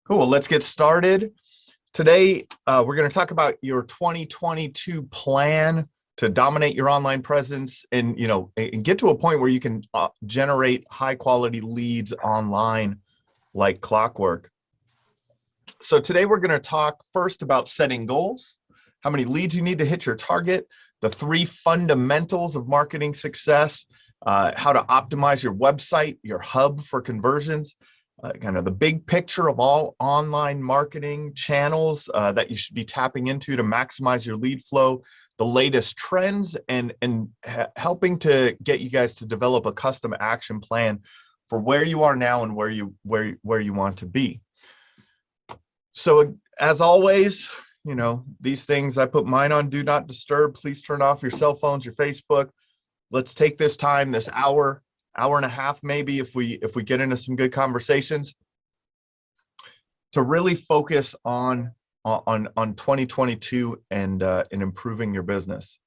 Cool. Well, let's get started. Today, we're going to talk about your 2022 plan to dominate your online presence and, and get to a point where you can generate high quality leads online like clockwork. So today we're going to talk first about setting goals, how many leads you need to hit your target, the 3 fundamentals of marketing success, how to optimize your website, your hub for conversions, kind of the big picture of all online marketing channels that you should be tapping into to maximize your lead flow, the latest trends, and helping to get you guys to develop a custom action plan for where you are now and where you want to be. So as always, these things, I put mine on do not disturb. Please turn off your cell phones, your Facebook. Let's take this time, this hour and a half, maybe if we get into some good conversations, to really focus on 2022 and improving your business.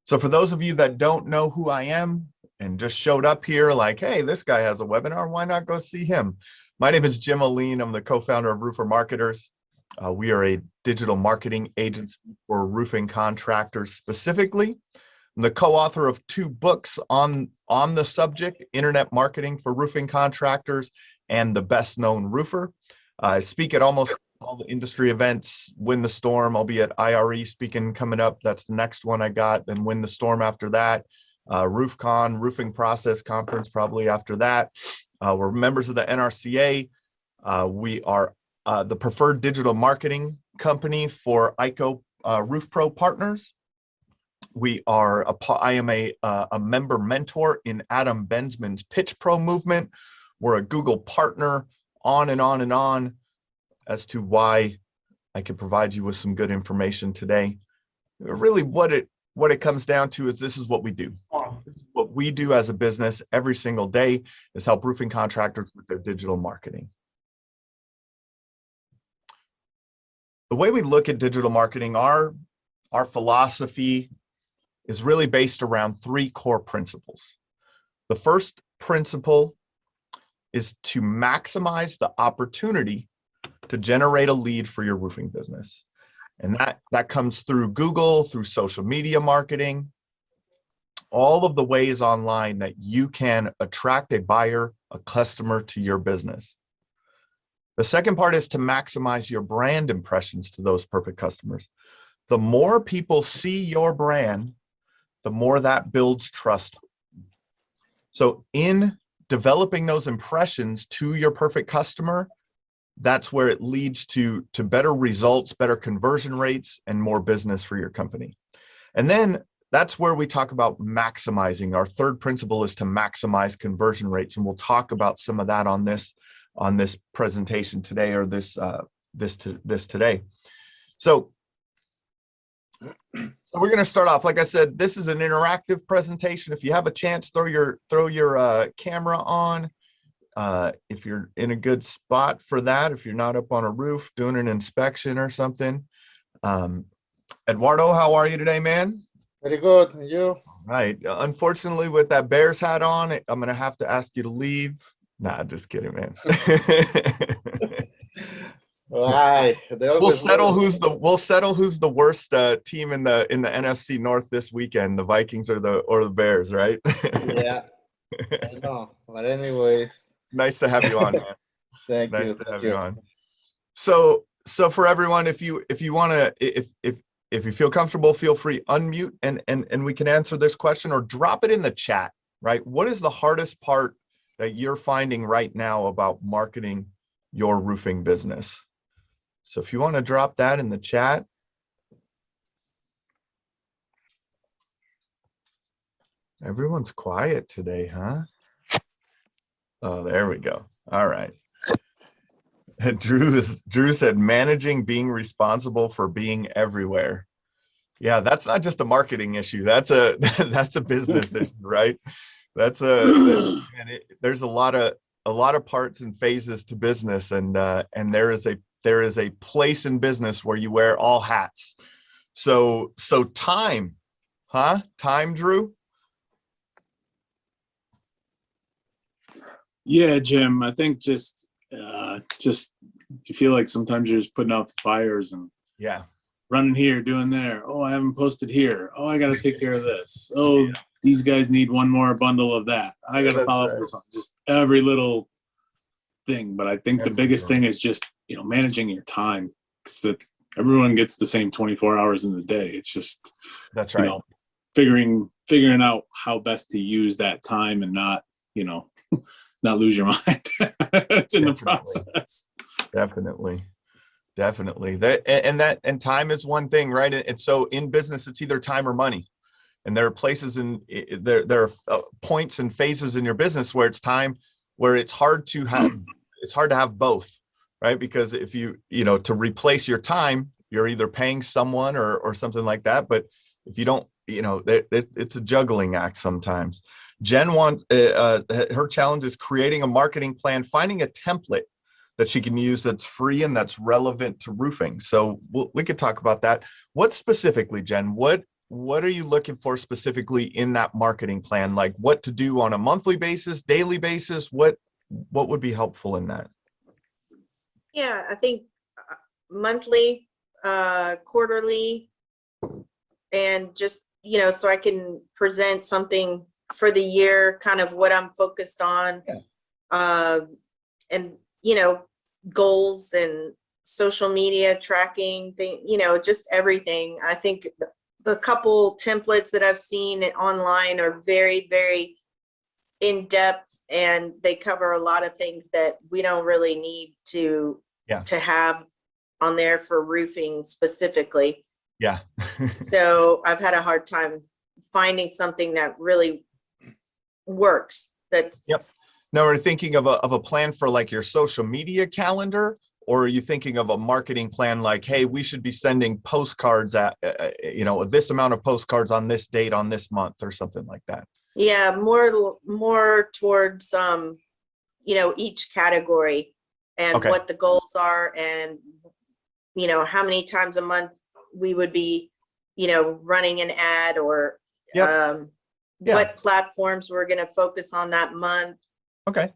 So for those of you that don't know who I am and just showed up here like, hey, this guy has a webinar, why not go see him? My name is Jim Aline. I'm the co-founder of Roofer Marketers. We are a digital marketing agency for roofing contractors specifically. I'm the co-author of 2 books on the subject, Internet Marketing for Roofing Contractors and The Best Known Roofer. I speak at almost all the industry events. Win the Storm, I'll be at IRE speaking coming up. That's the next one I got. Then Win the Storm after that. RoofCon, Roofing Process Conference probably after that. We're members of the NRCA. We are the preferred digital marketing company for ICO Roof Pro partners. I am a member mentor in Adam Bensman's Pitch Pro movement. We're a Google partner, on and on and on, as to why I can provide you with some good information today. Really what it comes down to is this is what we do. This is what we do as a business every single day is help roofing contractors with their digital marketing. The way we look at digital marketing, our philosophy is really based around 3 core principles. The first principle is to maximize the opportunity to generate a lead for your roofing business. And that comes through Google, through social media marketing, all of the ways online that you can attract a buyer, a customer to your business. The second part is to maximize your brand impressions to those perfect customers. The more people see your brand, the more that builds trust. So in developing those impressions to your perfect customer, that's where it leads to better results, better conversion rates, and more business for your company. And then that's where we talk about maximizing. Our third principle is to maximize conversion rates, and we'll talk about some of that on this presentation today, or this today. So we're going to start off. Like I said, this is an interactive presentation. If you have a chance, throw your camera on. If you're in a good spot for that, if you're not up on a roof doing an inspection or something. Eduardo, how are you today, man? Very good. And you? All right. Unfortunately, with that Bears hat on, I'm going to have to ask you to leave. Nah, just kidding, man. Why? We'll settle who's the worst team in the NFC North this weekend, the Vikings or the Bears, right? Yeah, I know. But anyways, nice to have you on, man. Thank nice you. to have you on. So for everyone, if you want to, if you feel comfortable, feel free, unmute and we can answer this question, or drop it in the chat, right? What is the hardest part that you're finding right now about marketing your roofing business? So if you want to drop that in the chat. Everyone's quiet today, huh? Oh, there we go. All right. Drew said, managing being responsible for being everywhere. Yeah, that's not just a marketing issue. That's a business issue, right? There's a lot of parts and phases to business, and there is a place in business where you wear all hats. So time, Time, Drew? Yeah, Jim, I think just you feel like sometimes you're just putting out the fires and Yeah. running here, doing there. Oh, I haven't posted here. Oh, I got to take care of this. Oh, these guys need one more bundle of that. I got to That's follow up right. with something. Just every little thing. But I think the biggest thing is just, managing your time, because that everyone gets the same 24 hours in the day. It's just, That's right. Figuring out how best to use that time and not, not lose your mind. It's in the process. Definitely. And time is one thing, right? And so in business, it's either time or money. And there are places there are points and phases in your business where it's time, where it's hard to have both, right? Because if to replace your time, you're either paying someone or something like that. But if you don't, it's a juggling act sometimes. Jen her challenge is creating a marketing plan, finding a template that she can use that's free and that's relevant to roofing. So we could talk about that. What specifically, Jen, what are you looking for specifically in that marketing plan? Like what to do on a monthly basis, daily basis? What would be helpful in that? Yeah, I think monthly, quarterly, and just, so I can present something for the year, kind of what I'm focused on. And, goals and social media tracking thing, just everything. I think the couple templates that I've seen online are very, very in depth, and they cover a lot of things that we don't really need to have on there for roofing specifically. Yeah. So I've had a hard time finding something that really works. Yep. Now, are you thinking of a plan for like your social media calendar, or are you thinking of a marketing plan like, hey, we should be sending postcards at, this amount of postcards on this date on this month or something like that? Yeah, more towards, each category and what the goals are, and, how many times a month we would be, running an ad, or what platforms we're going to focus on that month. Okay.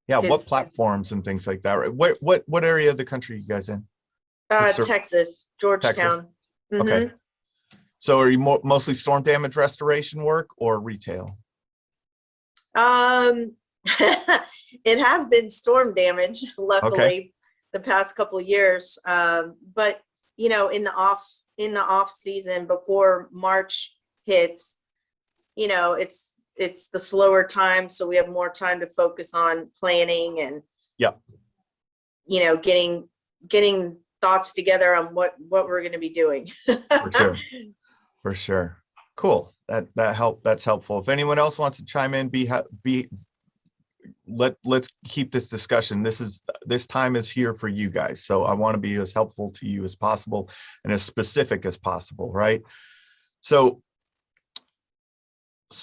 Yeah. What platforms and things like that, right? What area of the country are you guys in? Texas, Georgetown. Texas? Okay. So are you mostly storm damage restoration work or retail? It has been storm damage, luckily, the past couple of years. But in the off season, before March hits, it's the slower time, so we have more time to focus on planning and getting thoughts together on what we're going to be doing. For sure. Cool. That's helpful. If anyone else wants to chime in, let's keep this discussion. This time is here for you guys. So I want to be as helpful to you as possible and as specific as possible, right? So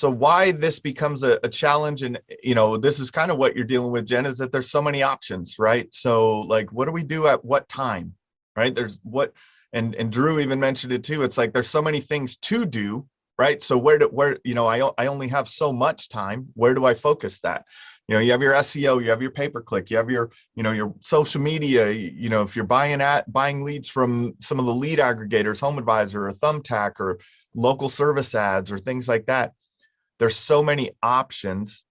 why this becomes a challenge, and this is kind of what you're dealing with, Jen, is that there's so many options, right? So like, what do we do at what time, right? There's and Drew even mentioned it too. It's like there's so many things to do, right? So where I only have so much time. Where do I focus that? You have your SEO, you have your pay-per-click, you have your your social media. If you're buying leads from some of the lead aggregators, Home Advisor or Thumbtack or local service ads or things like that. There's so many options.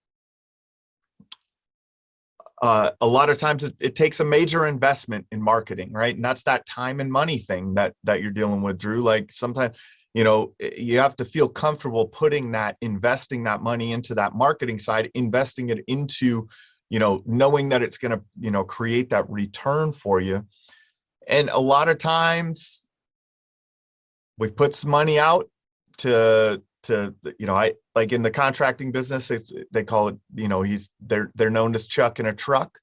A lot of times it takes a major investment in marketing, right? And that's that time and money thing that you're dealing with, Drew. Like sometimes, you have to feel comfortable investing that money into that marketing side, investing it into, knowing that it's going to, create that return for you. And a lot of times we've put some money out to I like in the contracting business, they call it, they're known as Chuck in a truck.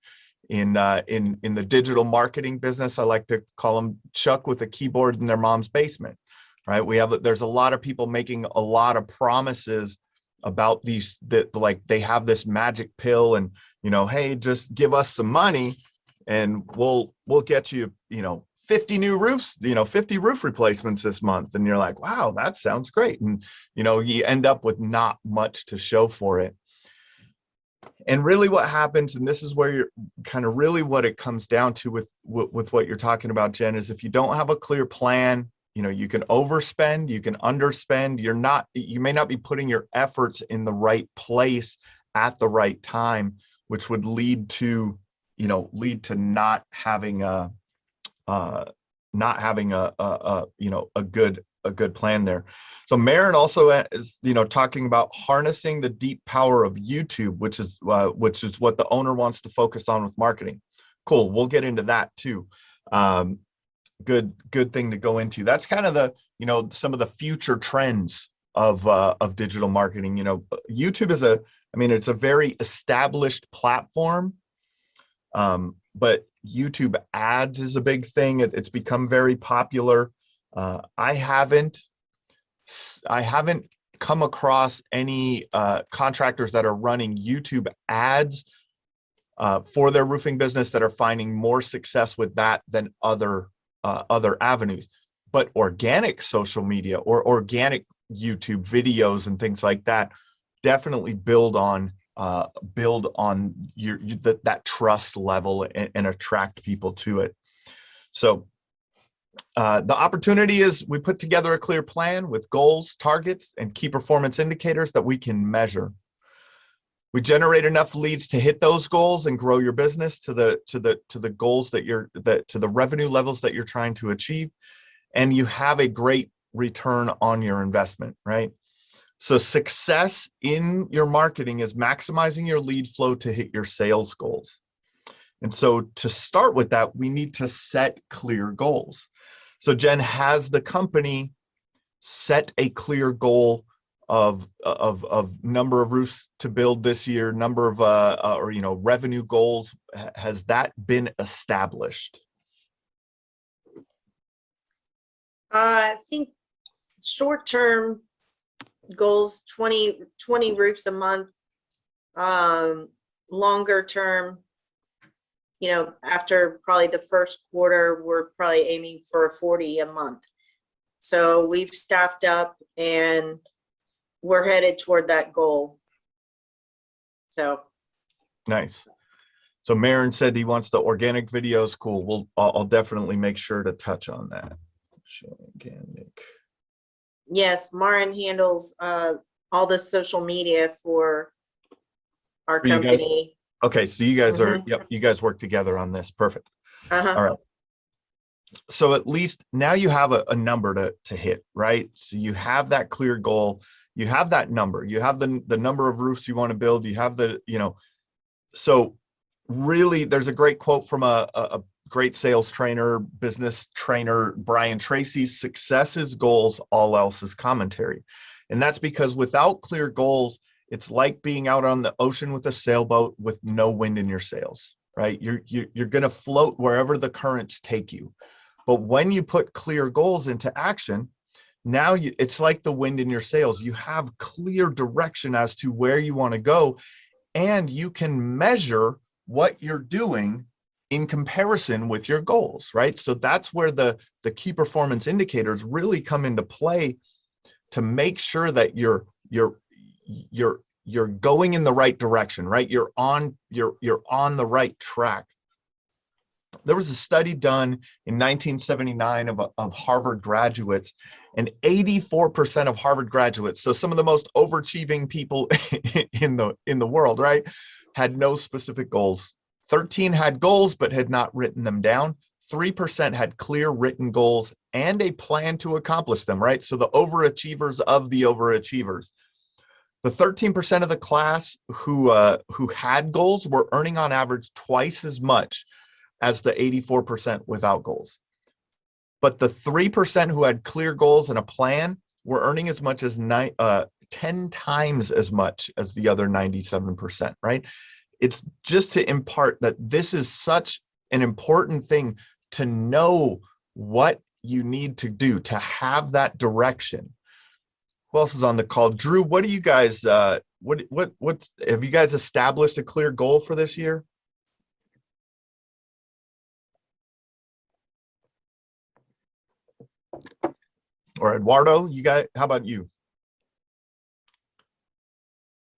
In the digital marketing business, I like to call them Chuck with a keyboard in their mom's basement, right? There's a lot of people making a lot of promises about these, that like they have this magic pill and, hey, just give us some money and we'll get you, 50 new roofs, 50 roof replacements this month. And you're like, wow, that sounds great. And, you end up with not much to show for it. And really what happens, and this is where you're kind of really what it comes down to with what you're talking about, Jen, is if you don't have a clear plan, you can overspend, you can underspend. You may not be putting your efforts in the right place at the right time, which would lead to not having a good plan there. So Marin also is talking about harnessing the deep power of YouTube, which is what the owner wants to focus on with marketing. Cool, we'll get into that too. Good thing to go into. That's kind of some of the future trends of digital marketing. YouTube is it's a very established platform, but YouTube ads is a big thing. It's become very popular. I haven't come across any contractors that are running YouTube ads for their roofing business that are finding more success with that than other avenues. But organic social media or organic YouTube videos and things like that definitely build on that trust level and attract people to it. So the opportunity is we put together a clear plan with goals, targets, and key performance indicators that we can measure. We generate enough leads to hit those goals and grow your business to the goals to the revenue levels that you're trying to achieve, and you have a great return on your investment, right? So success in your marketing is maximizing your lead flow to hit your sales goals. And so to start with that, we need to set clear goals. So Jen, has the company set a clear goal of number of roofs to build this year, number of revenue goals? Has that been established? I think short-term goals, 20 roofs a month. Longer term, after probably the first quarter, we're probably aiming for 40 a month. So we've staffed up and we're headed toward that goal. So nice. So Marin said he wants the organic videos. Cool. I'll definitely make sure to touch on that. Organic. yes, Marin handles all the social media for our For you guys? company. Okay, so you guys are, yep, you guys work together on this. Perfect. Uh-huh. All right. So at least now you have a number to hit, right? So you have that clear goal. You have that number. You have the number of roofs you want to build. You have so really there's a great quote from a great sales trainer, business trainer, Brian Tracy: success is goals, all else is commentary. And that's because without clear goals, it's like being out on the ocean with a sailboat with no wind in your sails, right? You're going to float wherever the currents take you. But when you put clear goals into action, now it's like the wind in your sails. You have clear direction as to where you want to go, and you can measure what you're doing in comparison with your goals, right? So that's where the key performance indicators really come into play to make sure that you're going in the right direction, right? You're on the right track. There was a study done in 1979 of Harvard graduates, and 84% of Harvard graduates, so some of the most overachieving people in the world, right, had no specific goals. 13 had goals but had not written them down. 3% had clear written goals and a plan to accomplish them, right? So the overachievers of the overachievers. The 13% of the class who had goals were earning on average twice as much as the 84% without goals. But the 3% who had clear goals and a plan were earning as much as 10 times as much as the other 97%, right? It's just to impart that this is such an important thing to know what you need to do to have that direction. Who else is on the call? Drew, what do you guys, what's have you guys established a clear goal for this year? Or Eduardo, you guys, how about you?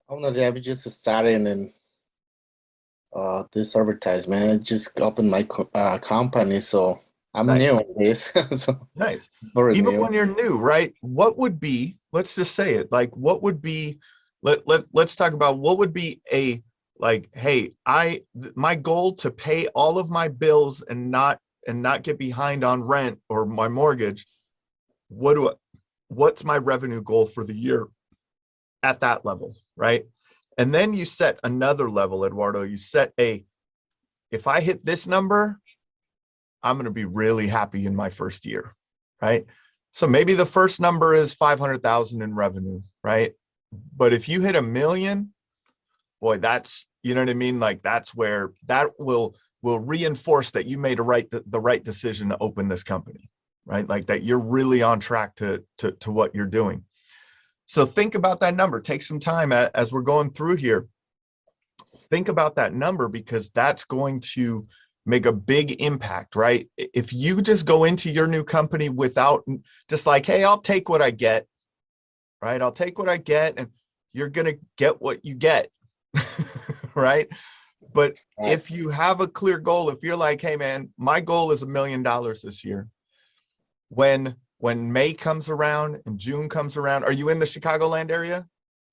I'm not. Yeah, we just starting, and This advertisement. I just opened my company, so I'm Nice. new at this. So Nice. very Even new. when you're new, right? What would be, let's just say it, like what would be, let's talk about what would be a, like, hey, my goal to pay all of my bills and not get behind on rent or my mortgage. What's my revenue goal for the year at that level, right? And then you set another level, Eduardo. You set if I hit this number, I'm going to be really happy in my first year, right? So maybe the first number is 500,000 in revenue, right? But if you hit 1 million, boy, that's, you know what I mean? Like that's where that will reinforce that you made the right decision to open this company, right? Like that you're really on track to what you're doing. So think about that number. Take some time as we're going through here. Think about that number because that's going to make a big impact, right? If you just go into your new company without just like, hey, I'll take what I get, right? I'll take what I get, and you're going to get what you get, right? But Right. if you have a clear goal, if you're like, hey, man, my goal is $1 million this year. When May comes around and June comes around, are you in the Chicagoland area?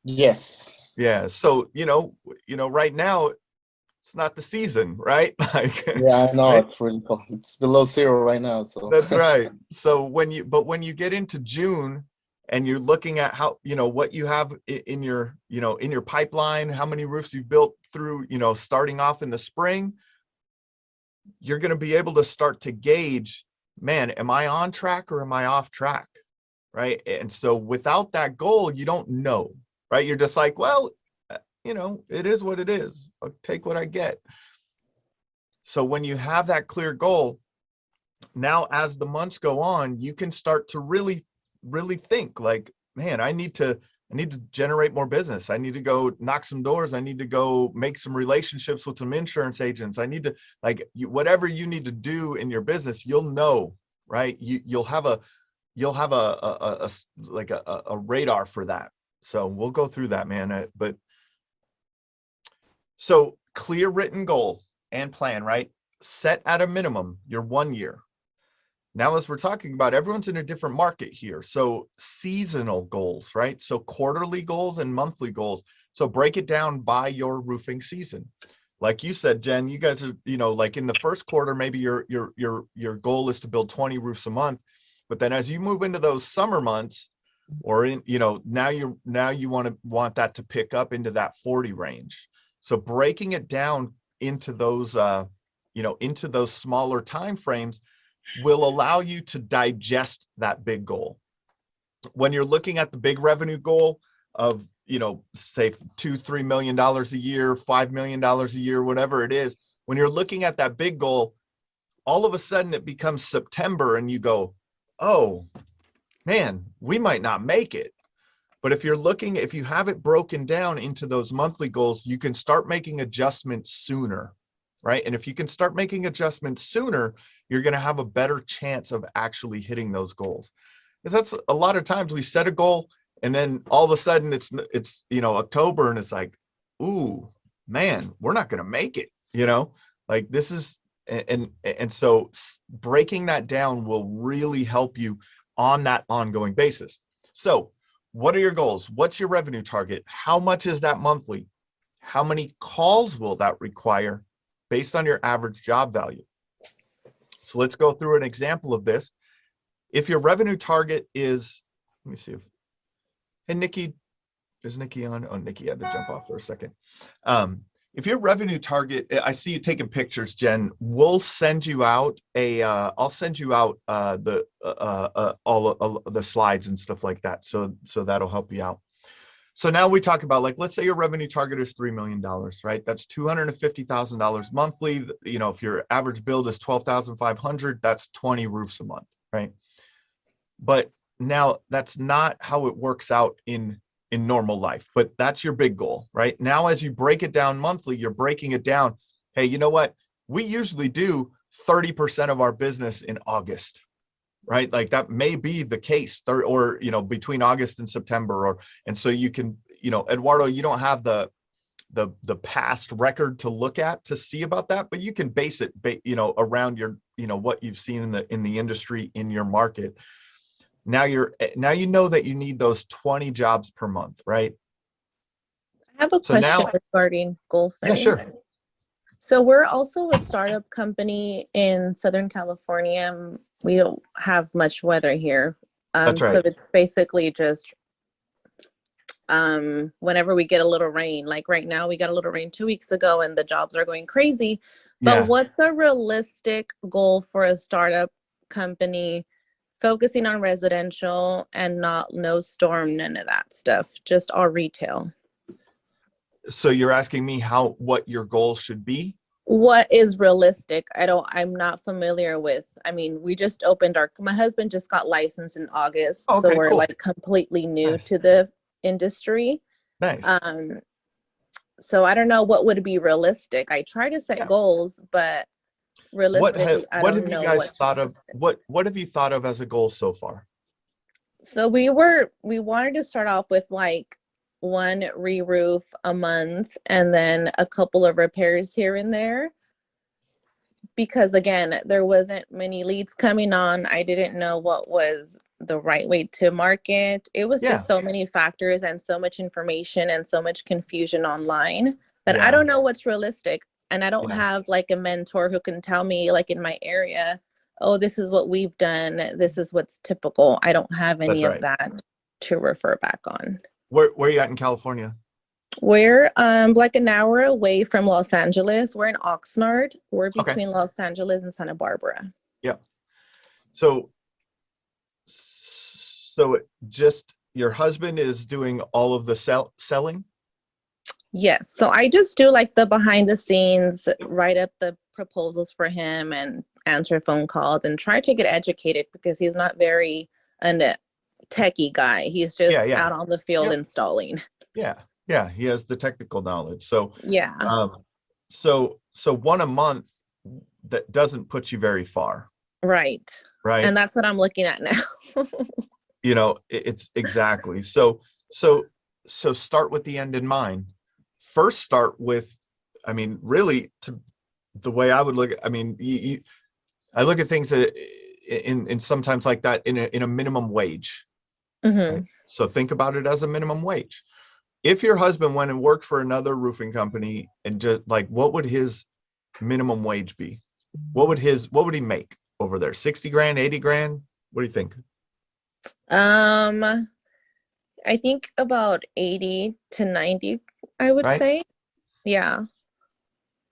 Yes. Yeah. So, right now it's not the season, right? Like, Yeah, I know. right? It's really cold. It's below zero right now. So That's right. So when you get into June and you're looking at how, what you have in your, in your pipeline, how many roofs you've built through, starting off in the spring, you're going to be able to start to gauge, man, am I on track or am I off track? Right. And so without that goal, you don't know, right? You're just like, well, it is what it is. I'll take what I get. So when you have that clear goal, now as the months go on, you can start to really, really think like, man, I need to generate more business. I need to go knock some doors. I need to go make some relationships with some insurance agents. I need to whatever you need to do in your business, you'll know, right? You'll have a radar for that. So we'll go through that, man. But so clear written goal and plan, right? Set at a minimum your 1 year. Now, as we're talking about, everyone's in a different market here. So seasonal goals, right? So quarterly goals and monthly goals. So break it down by your roofing season. Like you said, Jen, you guys are, like in the first quarter, maybe your goal is to build 20 roofs a month. But then as you move into those summer months, or in, now you want that to pick up into that 40 range. So breaking it down into those, into those smaller time frames will allow you to digest that big goal. When you're looking at the big revenue goal of, say $2-3 million a year, $5 million a year, whatever it is, when you're looking at that big goal, all of a sudden it becomes September and you go, oh man, we might not make it. But if you have it broken down into those monthly goals, you can start making adjustments sooner, right? And if you can start making adjustments sooner, you're going to have a better chance of actually hitting those goals. Because that's a lot of times we set a goal and then all of a sudden it's October and it's like, ooh, man, we're not going to make it, like this is, and so breaking that down will really help you on that ongoing basis. So what are your goals? What's your revenue target? How much is that monthly? How many calls will that require based on your average job value? So let's go through an example of this. If your revenue target is, let me see if, hey, Nikki, is Nikki on? Oh, Nikki had to jump off for a second. If your revenue target, I see you taking pictures, Jen, we'll send you out I'll send you out all the slides and stuff like that. So that'll help you out. So now we talk about, like, let's say your revenue target is $3 million, right? That's $250,000 monthly. If your average build is 12,500, that's 20 roofs a month, right? But now that's not how it works out in normal life, but that's your big goal, right? Now, as you break it down monthly, you're breaking it down. Hey, you know what? We usually do 30% of our business in August, right? Like that may be the case, or, between August and September, and so you can, Eduardo, you don't have the the past record to look at to see about that, but you can base it, around your, what you've seen in the industry in your market. Now you know that you need those 20 jobs per month, right? I have a So now- question regarding goal Yeah, setting. sure. So we're also a startup company in Southern California. We don't have much weather here. That's So right. it's basically just whenever we get a little rain, like right now we got a little rain 2 weeks ago and the jobs are going crazy. But Yeah. what's a realistic goal for a startup company focusing on residential and not no storm, none of that stuff, just all retail? So you're asking me what your goals should be? What is realistic? I'm not familiar with. I mean, we just opened my husband just got licensed in August, so Okay, we're cool. like completely new Nice. to the industry. Nice. So I don't know what would be realistic. I try to set Yeah. goals, but realistically, I what don't have you know guys what's thought of? realistic. What have you thought of as a goal so far? So we wanted to start off with like one re-roof a month and then a couple of repairs here and there. Because again, there wasn't many leads coming on. I didn't know what was the right way to market. It was Yeah. just so many factors and so much information and so much confusion online that I Yeah. don't know what's realistic. And I don't Yeah. have like a mentor who can tell me like in my area, oh, this is what we've done. This is what's typical. I don't have any That's of that to refer back on. Where are you at in California? We're like an hour away from Los Angeles. We're in Oxnard. We're Okay. between Los Angeles and Santa Barbara. Yeah. So just your husband is doing all of the selling? Yes. So I just do like the behind the scenes, write up the proposals for him and answer phone calls and try to get educated because he's not very a techie guy. He's just Yeah. out on the field Yep. installing. Yeah. He has the technical knowledge. So, Yeah. so one a month, that doesn't put you very far, Right. right? And that's what I'm looking at now. It's exactly. So start with the end in mind. First, start with, really, the way I would look at, I look at things in sometimes like that in a minimum wage. Mhm. Right? So think about it as a minimum wage. If your husband went and worked for another roofing company and just like, what would his minimum wage be? What would he make over there? 60 grand, 80 grand? What do you think? I think about 80 to 90, I would Right? say. Yeah.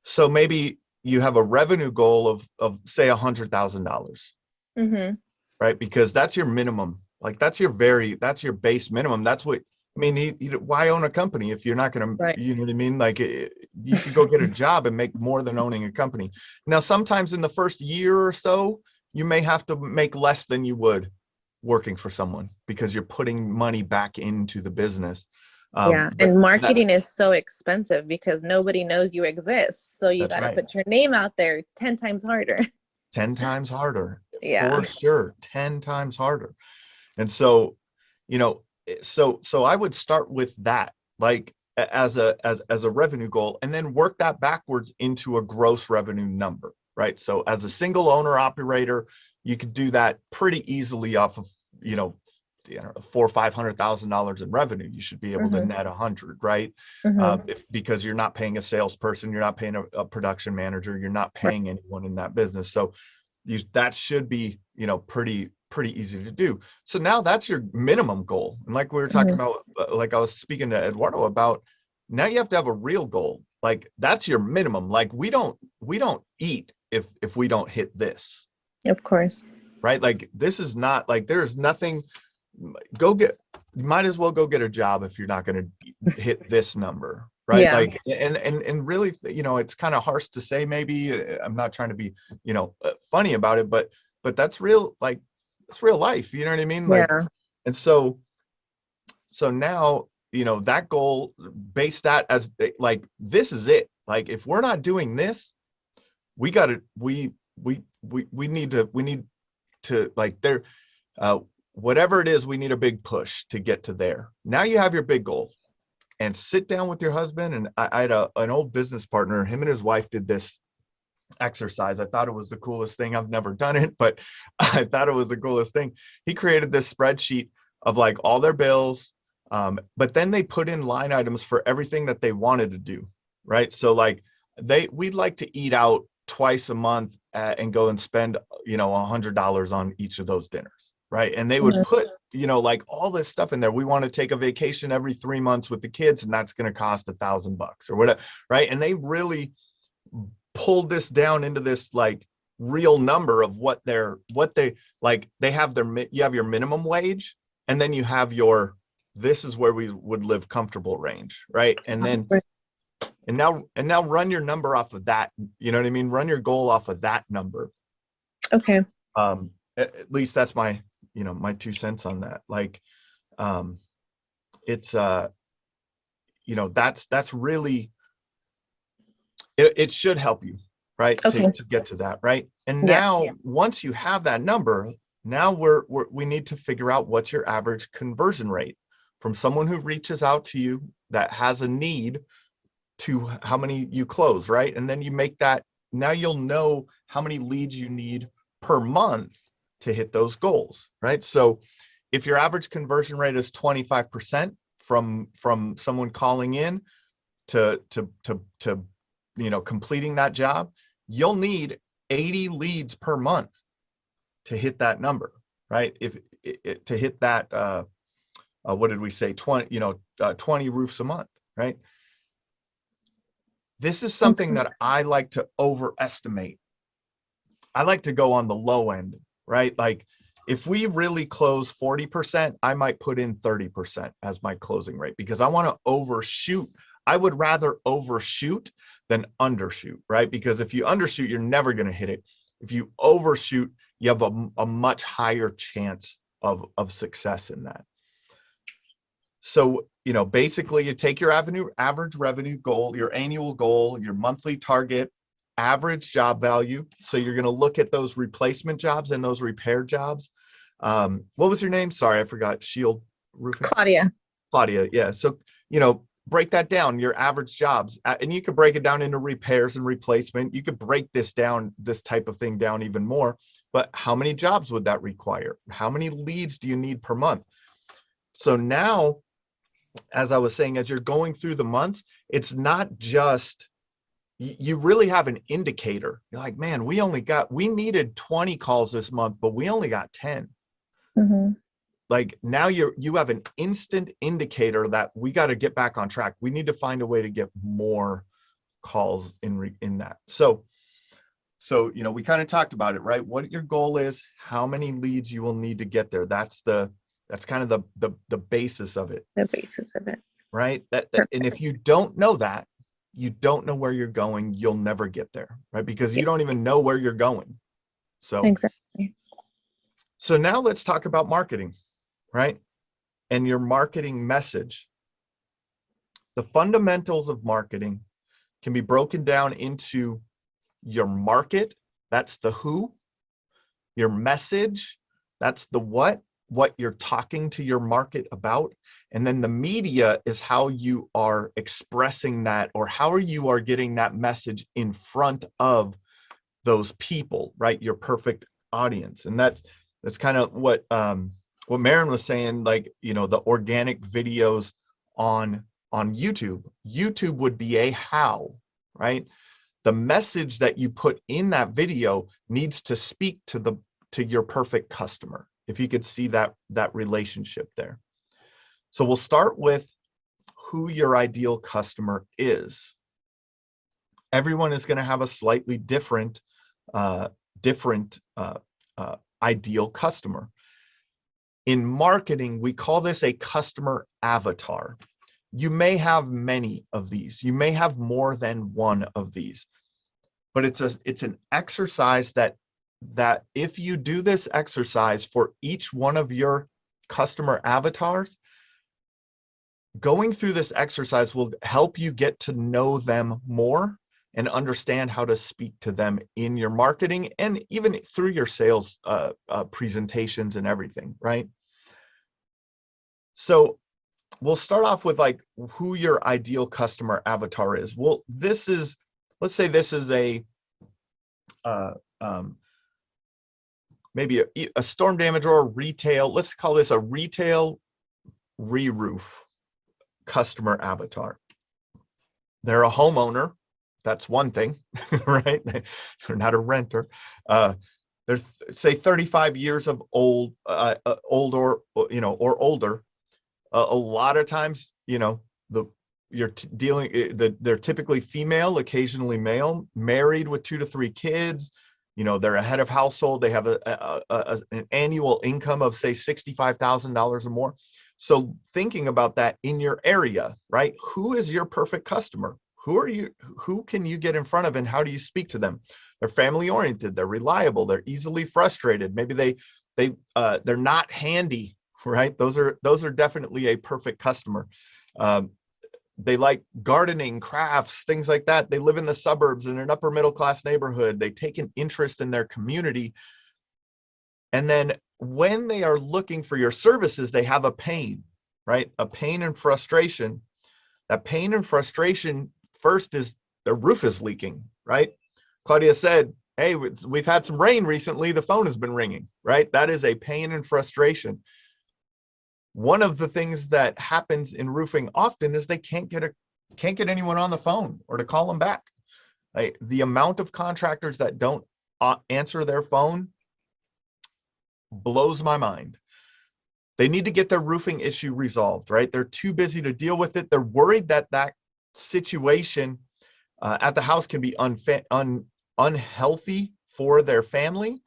So maybe you have a revenue goal of say $100,000, Mm-hmm. right? Because that's your minimum. Like that's your base minimum. That's what, why own a company if you're not going Right. to, you know what I mean? Like you could go get a job and make more than owning a company. Now, sometimes in the first year or so, you may have to make less than you would working for someone because you're putting money back into the business. Yeah. But And marketing is so expensive because nobody knows you exist. So you That's got to right. put your name out there 10 times harder. 10 times harder. Yeah. For sure. 10 times harder. And so, so I would start with that, like as a revenue goal, and then work that backwards into a gross revenue number, right? So as a single owner operator, you could do that pretty easily off of, $400,000 or $500,000 in revenue. You should be able to Mhm. net 100, right? Mhm. Because you're not paying a salesperson, you're not paying a production manager, you're not paying anyone in that business. So that should be, pretty easy to do. So now that's your minimum goal. And like we were talking about, like I was speaking to Eduardo about, now you have to have a real goal. Like that's your minimum. Like we don't eat if we don't hit this, Of course. right? Like this is not like, there's nothing, you might as well go get a job if you're not going to hit this number, right? Yeah. Like, and really, it's kind of harsh to say, maybe I'm not trying to be, funny about it, but that's real, like it's real life. You know what I mean? Like, Yeah. and so now, that goal, base that as like, this is it. Like, if we're not doing this, we need to like there, whatever it is, we need a big push to get to there. Now you have your big goal. and sit down with your husband. And I had an old business partner, him and his wife did this exercise. I thought it was the coolest thing. I've never done it, but I thought it was the coolest thing. He created this spreadsheet of like all their bills, but then they put in line items for everything that they wanted to do, right? So like we'd like to eat out twice a month and go and spend, $100 on each of those dinners, right? And they would put, like all this stuff in there. We want to take a vacation every 3 months with the kids, and that's going to cost $1,000 or whatever, right? And they really pulled this down into this like real number of what they like. They have you have your minimum wage, and then you have this is where we would live comfortable range, right? And then and now run your number off of that. You know what I mean? Run your goal off of that number. Okay. At least that's my, my 2 cents on that. Like, it's, that's really, it should help you, right? Okay. To get to that, right? And Yeah, now, yeah. once you have that number, now we need to figure out what's your average conversion rate from someone who reaches out to you that has a need to how many you close, right? And then you make that, now you'll know how many leads you need per month to hit those goals, right? So if your average conversion rate is 25% from someone calling in to completing that job, you'll need 80 leads per month to hit that number, right? To hit that what did we say, 20 roofs a month, right? This is something that I like to overestimate. I like to go on the low end, right? Like if we really close 40%, I might put in 30% as my closing rate because I want to overshoot. I would rather overshoot than undershoot, right? Because if you undershoot, you're never going to hit it. If you overshoot, you have a much higher chance of success in that. So, basically you take your average revenue goal, your annual goal, your monthly target, average job value. So you're going to look at those replacement jobs and those repair jobs. What was your name? Sorry, I forgot. Shield Roofing? Claudia. Yeah. So, break that down, your average jobs, and you could break it down into repairs and replacement. You could break this type of thing down even more, but how many jobs would that require? How many leads do you need per month? So now, as I was saying, as you're going through the months, it's not just, you really have an indicator. You're like, man, we needed 20 calls this month, but we only got 10. Mm-hmm. Like now you have an instant indicator that we got to get back on track. We need to find a way to get more calls in that. So, we kind of talked about it, right? What your goal is, how many leads you will need to get there. That's kind of the basis of it. The basis of it. Right. And if you don't know that, you don't know where you're going, you'll never get there, right? Because you don't even know where you're going. So exactly. So now let's talk about marketing, right? And your marketing message. The fundamentals of marketing can be broken down into your market, that's the who, your message, that's the what you're talking to your market about, and then the media is how you are expressing that, or how you are getting that message in front of those people, right? Your perfect audience. And that's kind of what Maren was saying, like, the organic videos on YouTube. YouTube would be a how, right? The message that you put in that video needs to speak to your perfect customer. If you could see that relationship there. So we'll start with who your ideal customer is. Everyone is going to have a slightly different ideal customer. In marketing, we call this a customer avatar. You may have many of these. You may have more than one of these, but it's an exercise that if you do this exercise for each one of your customer avatars, going through this exercise will help you get to know them more and understand how to speak to them in your marketing and even through your sales presentations and everything, right? So we'll start off with like who your ideal customer avatar is. Well, let's say this is a maybe a storm damage or a retail. Let's call this a retail re-roof customer avatar. They're a homeowner. That's one thing, right? They're not a renter. They're say 35 years of old or older. A lot of times, they're typically female, occasionally male, married with 2 to 3 kids. They're a head of household. They have an annual income of say $65,000 or more. So thinking about that in your area, right? Who is your perfect customer? Who can you get in front of, and how do you speak to them? They're family oriented. They're reliable. They're easily frustrated. Maybe they're not handy, right? Those are definitely a perfect customer. They like gardening, crafts, things like that. They live in the suburbs in an upper middle class neighborhood. They take an interest in their community. And then when they are looking for your services, they have a pain, right? A pain and frustration. That pain and frustration first is their roof is leaking, right? Claudia said, hey, we've had some rain recently. The phone has been ringing, right? That is a pain and frustration. One of the things that happens in roofing often is they can't get anyone on the phone or to call them back. Like, the amount of contractors that don't answer their phone blows my mind. They need to get their roofing issue resolved, right? They're too busy to deal with it. They're worried that situation at the house can be unhealthy for their family,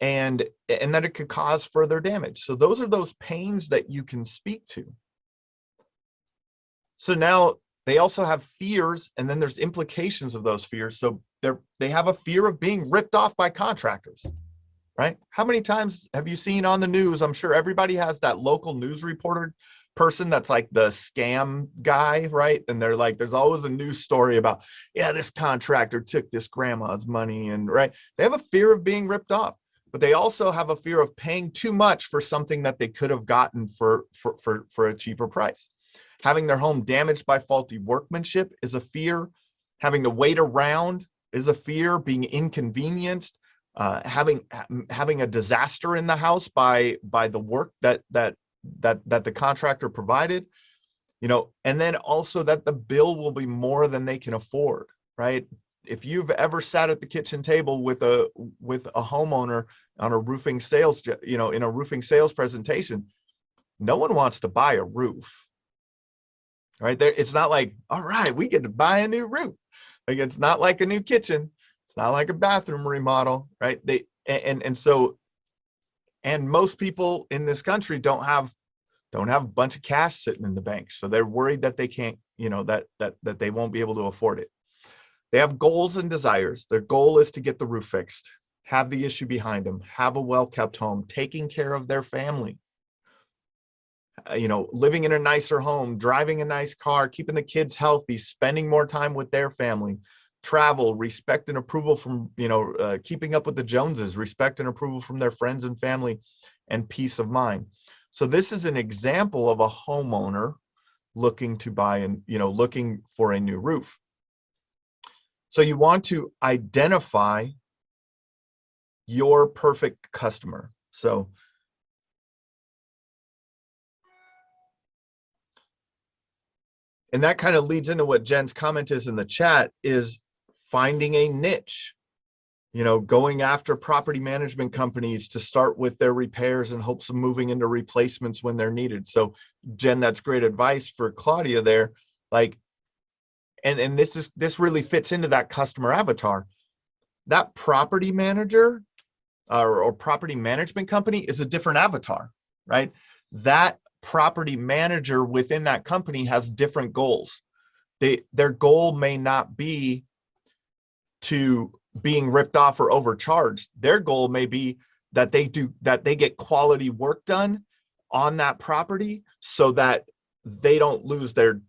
and that it could cause further damage. So those are those pains that you can speak to. So now they also have fears, and then there's implications of those fears. So they have a fear of being ripped off by contractors, right? How many times have you seen on the news? I'm sure everybody has that local news reporter person that's like the scam guy, right? And they're like, there's always a news story about, yeah, this contractor took this grandma's money, and right. They have a fear of being ripped off, but they also have a fear of paying too much for something that they could have gotten for a cheaper price. Having their home damaged by faulty workmanship is a fear. Having to wait around is a fear. Being inconvenienced, having a disaster in the house by the work that the contractor provided, and then also that the bill will be more than they can afford, right? If you've ever sat at the kitchen table with a homeowner on a roofing sales, in a roofing sales presentation, no one wants to buy a roof, right? It's not like, all right, we get to buy a new roof. Like, it's not like a new kitchen. It's not like a bathroom remodel, right? And most people in this country don't have a bunch of cash sitting in the bank. So they're worried that they can't, that they won't be able to afford it. They have goals and desires. Their goal is to get the roof fixed, have the issue behind them, have a well-kept home, taking care of their family, living in a nicer home, driving a nice car, keeping the kids healthy, spending more time with their family, travel, respect and approval from, keeping up with the Joneses, respect and approval from their friends and family, and peace of mind. So this is an example of a homeowner looking to buy and, looking for a new roof. So you want to identify your perfect customer. So and that kind of leads into what Jen's comment is in the chat, is finding a niche, going after property management companies to start with their repairs in hopes of moving into replacements when they're needed. So Jen, that's great advice for Claudia there. Like, and this really fits into that customer avatar. That property manager or property management company is a different avatar, right? That property manager within that company has different goals. Their goal may not be to being ripped off or overcharged. Their goal may be that they get quality work done on that property so that they don't lose the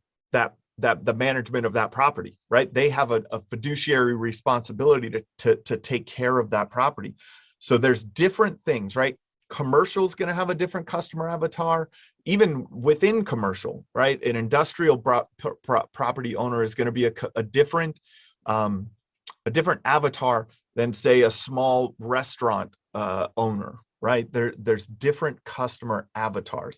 management of that property, right? They have a fiduciary responsibility to take care of that property. So there's different things, right? Commercial is going to have a different customer avatar. even within commercial, right? An industrial property owner is going to be a different avatar than, say, a small restaurant owner, right? There's different customer avatars.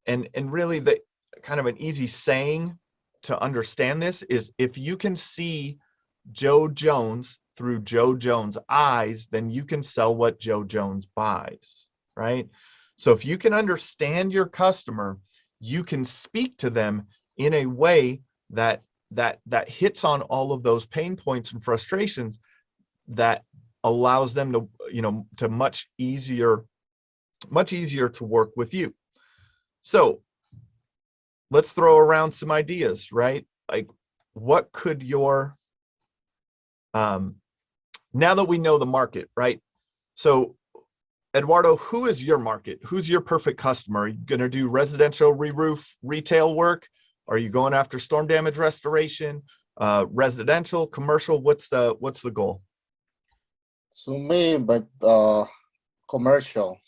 And really the kind of an easy saying to understand this is, if you can see Joe Jones through Joe Jones' eyes, then you can sell what Joe Jones buys, right? So if you can understand your customer, you can speak to them in a way that hits on all of those pain points and frustrations, that allows them to, to much easier to work with you. So let's throw around some ideas, right? Like, what could your, now that we know the market, right? So Eduardo, who is your market? Who's your perfect customer? Are you going to do residential re-roof retail work? Are you going after storm damage restoration, residential, commercial? What's the goal? So me, but commercial.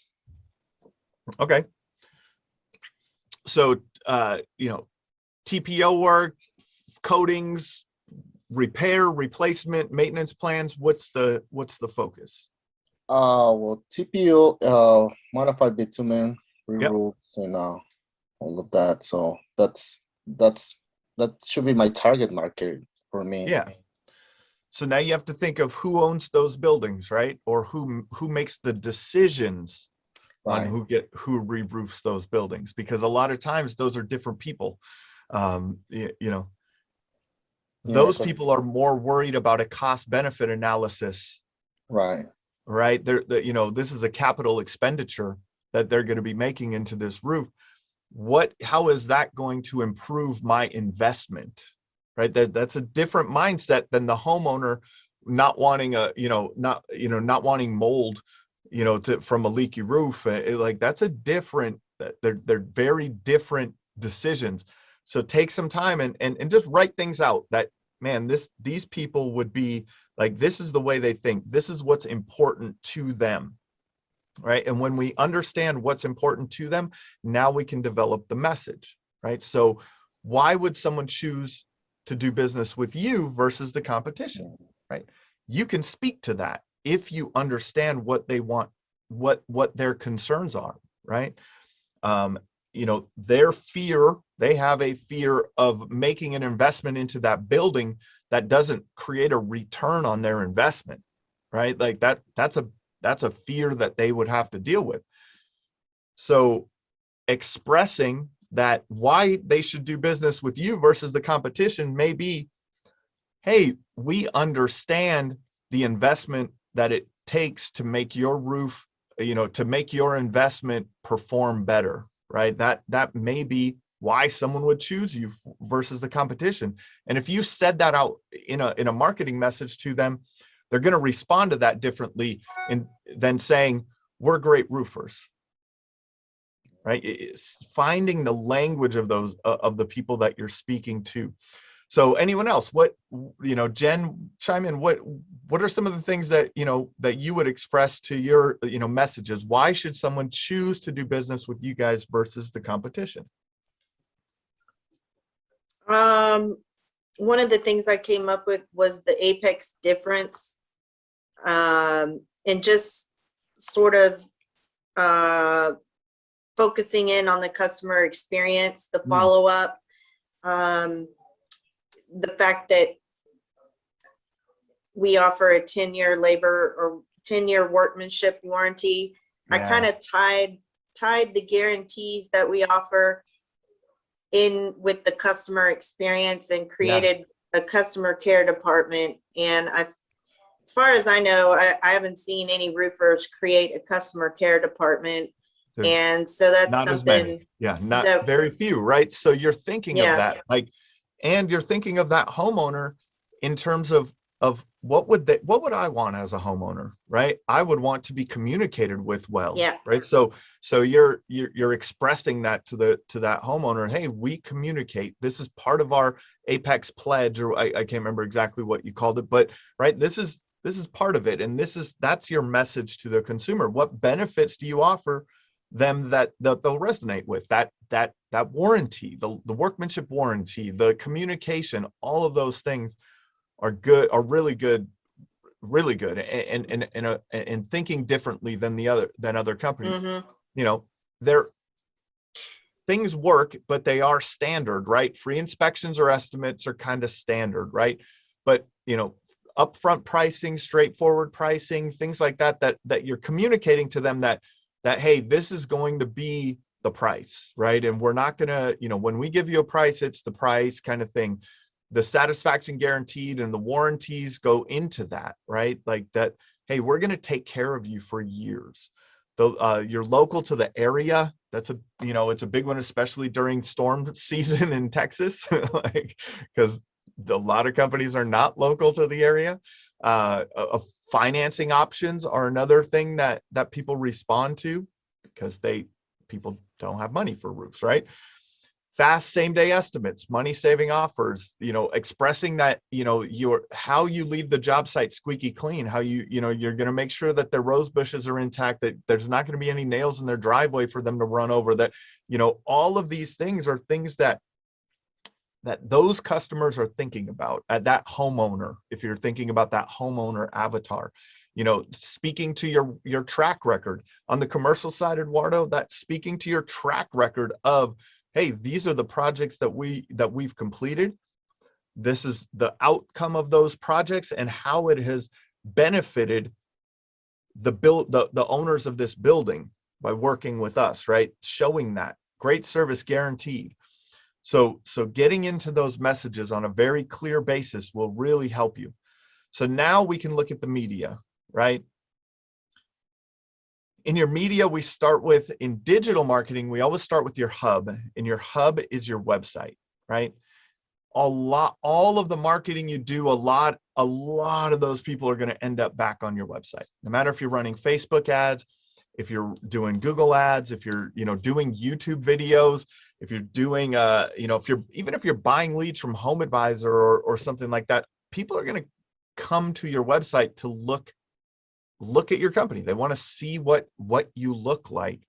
Okay. So, TPO work, coatings, repair, replacement, maintenance plans. What's the focus? Well, TPO, modified bitumen, Yep. re-roofs, and all of that. So that should be my target market for me. Yeah. So now you have to think of who owns those buildings, right? Or who makes the decisions on Right. who re-roofs those buildings, because a lot of times those are different people. Those 'Cause- people are more worried about a cost benefit analysis, right. right? This is a capital expenditure that they're going to be making into this roof. How is that going to improve my investment? Right? That's a different mindset than the homeowner not wanting not wanting mold, from a leaky roof. That's a different, they're very different decisions. So take some time and just write things out that, man, these people would be like, this is the way they think. This is what's important to them. Right. And when we understand what's important to them, now we can develop the message. Right. So why would someone choose to do business with you versus the competition? Right. You can speak to that if you understand what they want, what their concerns are. Right. Their fear, they have a fear of making an investment into that building that doesn't create a return on their investment. Right. Like that's a fear that they would have to deal with. So expressing that why they should do business with you versus the competition may be, hey, we understand the investment that it takes to make your roof, to make your investment perform better, right? That may be why someone would choose you versus the competition. And if you said that out in a marketing message to them, they're going to respond to that differently than saying, we're great roofers. Right? It's finding the language of those of the people that you're speaking to. So anyone else, Jen, chime in. What are some of the things that that you would express to your messages? Why should someone choose to do business with you guys versus the competition? One of the things I came up with was the apex difference, and just sort of focusing in on the customer experience, the follow-up, the fact that we offer a 10-year labor or 10-year workmanship warranty. Yeah. I kind of tied the guarantees that we offer in with the customer experience and created a customer care department. And as far as I know, I haven't seen any roofers create a customer care department. And so that's not something. As many. Yeah, not very few, right? So you're thinking of that, and you're thinking of that homeowner in terms of what would I want as a homeowner, right? I would want to be communicated with well, right? So you're expressing that to that homeowner. Hey, we communicate. This is part of our Apex pledge, or I can't remember exactly what you called it, but right, this is part of it, and that's your message to the consumer. What benefits do you offer them that they'll resonate with. That warranty, the workmanship warranty, the communication, all of those things are good, are really good, and thinking differently than other companies. Mm-hmm. You know, they're things work, but they are standard, right? Free inspections or estimates are kind of standard, right? But, you know, upfront pricing, straightforward pricing, things like that you're communicating to them that, hey, this is going to be the price, right? And we're not going to, you know, when we give you a price, it's the price kind of thing. The satisfaction guaranteed and the warranties go into that, right? Like that, hey, we're going to take care of you for years. You're local to the area. That's it's a big one, especially during storm season in Texas, like, because a lot of companies are not local to the area. Financing options are another thing that people respond to because people don't have money for roofs, right? Fast same day estimates, money saving offers, expressing that, how you leave the job site squeaky clean, how you're going to make sure that their rose bushes are intact, that there's not going to be any nails in their driveway for them to run over, that, all of these things are things that those customers are thinking about at that homeowner. If you're thinking about that homeowner avatar, speaking to your track record on the commercial side, Eduardo, that speaking to your track record of, hey, these are the projects that we've completed. This is the outcome of those projects and how it has benefited the owners of this building by working with us, right? Showing that great service guaranteed. So getting into those messages on a very clear basis will really help you. So now we can look at the media, right? In your media, we start with, in digital marketing, we always start with your hub, and your hub is your website, right? All of the marketing you do, a lot of those people are going to end up back on your website. No matter if you're running Facebook ads, if you're doing Google ads, if you're, doing YouTube videos, if you're doing, if you're buying leads from Home Advisor or something like that, people are going to come to your website to look at your company. They want to see what you look like.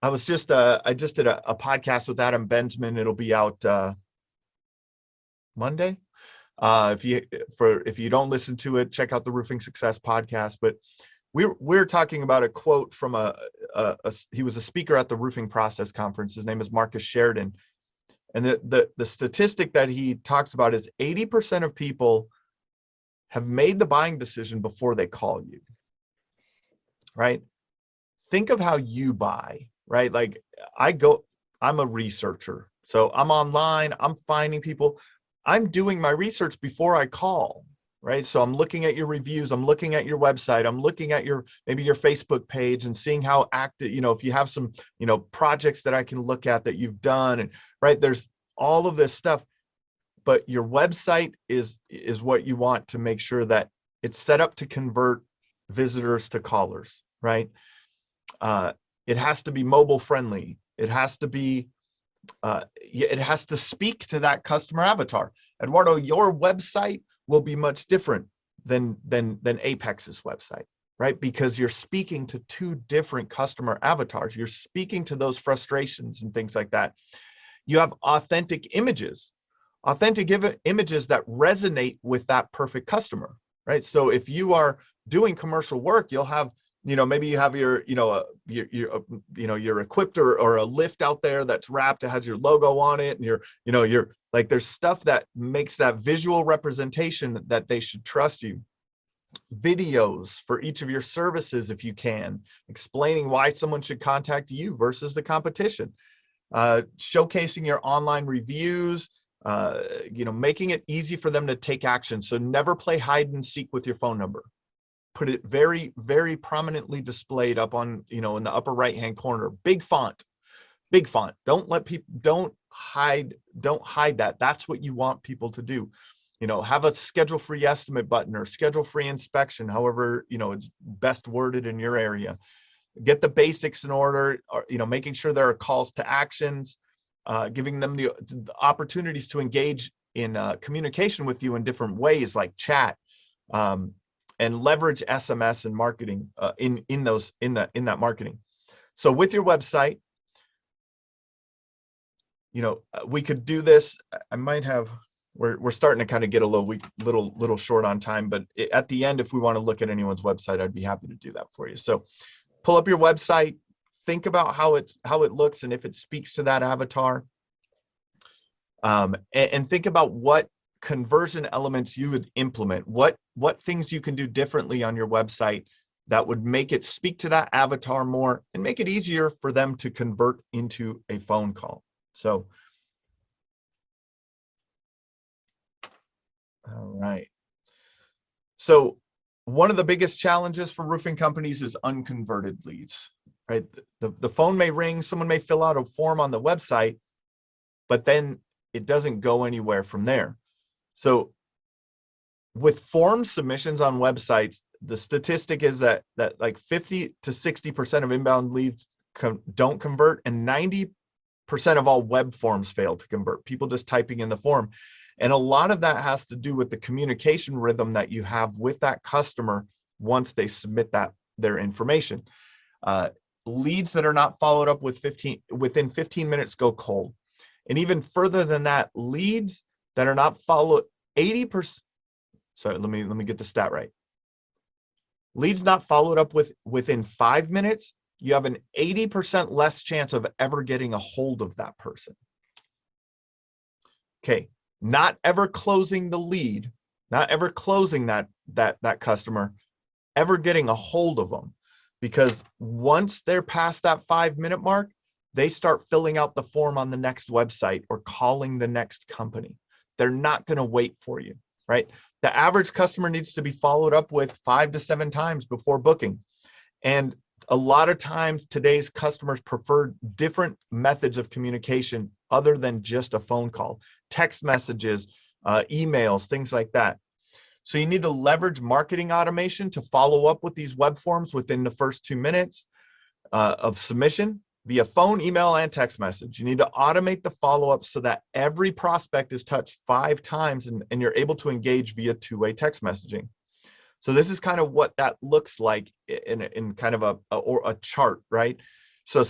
I just did a podcast with Adam Bensman. It'll be out Monday. If you don't listen to it, check out the Roofing Success podcast. But we're talking about a quote from he was a speaker at the Roofing Process Conference. His name is Marcus Sheridan. And the statistic that he talks about is 80% of people have made the buying decision before they call you, right? Think of how you buy, right? Like I'm a researcher. So I'm online, I'm finding people, I'm doing my research before I call, right? So I'm looking at your reviews, I'm looking at your website, I'm looking at maybe your Facebook page and seeing how active, if you have some, projects that I can look at that you've done, and right, there's all of this stuff. But your website is what you want to make sure that it's set up to convert visitors to callers, right? It has to be mobile friendly. It has to be, it has to speak to that customer avatar. Eduardo, your website will be much different than Apex's website, right? Because you're speaking to two different customer avatars. You're speaking to those frustrations and things like that. You have authentic images that resonate with that perfect customer, right? So if you are doing commercial work, you'll have, maybe you have your equipped or a lift out there that's wrapped, it has your logo on it, and you're like, there's stuff that makes that visual representation that they should trust you. Videos for each of your services, if you can, explaining why someone should contact you versus the competition, showcasing your online reviews, making it easy for them to take action. So never play hide and seek with your phone number. Put it very, very prominently displayed up on, in the upper right-hand corner. Big font. Don't hide that. That's what you want people to do. Have a schedule free estimate button or schedule free inspection, however, it's best worded in your area. Get the basics in order, or, making sure there are calls to actions, giving them the opportunities to engage in communication with you in different ways, like chat, and leverage SMS and marketing in that marketing. So with your website, we could do this. I might have, we're starting to kind of get a little short on time, but at the end, if we want to look at anyone's website, I'd be happy to do that for you. So pull up your website, think about how it looks and if it speaks to that avatar. And think about what conversion elements you would implement, what things you can do differently on your website that would make it speak to that avatar more and make it easier for them to convert into a phone call. So, all right. So one of the biggest challenges for roofing companies is unconverted leads, right? The phone may ring, someone may fill out a form on the website, but then it doesn't go anywhere from there. So with form submissions on websites, the statistic is that like 50 to 60% of inbound leads don't convert, and 90% of all web forms fail to convert, people just typing in the form. And a lot of that has to do with the communication rhythm that you have with that customer once they submit their information. Leads that are not followed up with within 15 minutes go cold. And even further than that, leads that are not followed 80%. Sorry, let me get the stat right. Leads not followed up within 5 minutes, you have an 80% less chance of ever getting a hold of that person. Okay, not ever closing the lead, not ever closing that customer, ever getting a hold of them, because once they're past that 5-minute mark, they start filling out the form on the next website or calling the next company. They're not going to wait for you, right? The average customer needs to be followed up with 5 to 7 times before booking. And a lot of times today's customers prefer different methods of communication other than just a phone call, text messages, emails, things like that. So you need to leverage marketing automation to follow up with these web forms within the first 2 minutes of submission via phone, email, and text message. You need to automate the follow-up so that every prospect is touched 5 times and you're able to engage via two-way text messaging. So this is kind of what that looks like in kind of a chart, right? So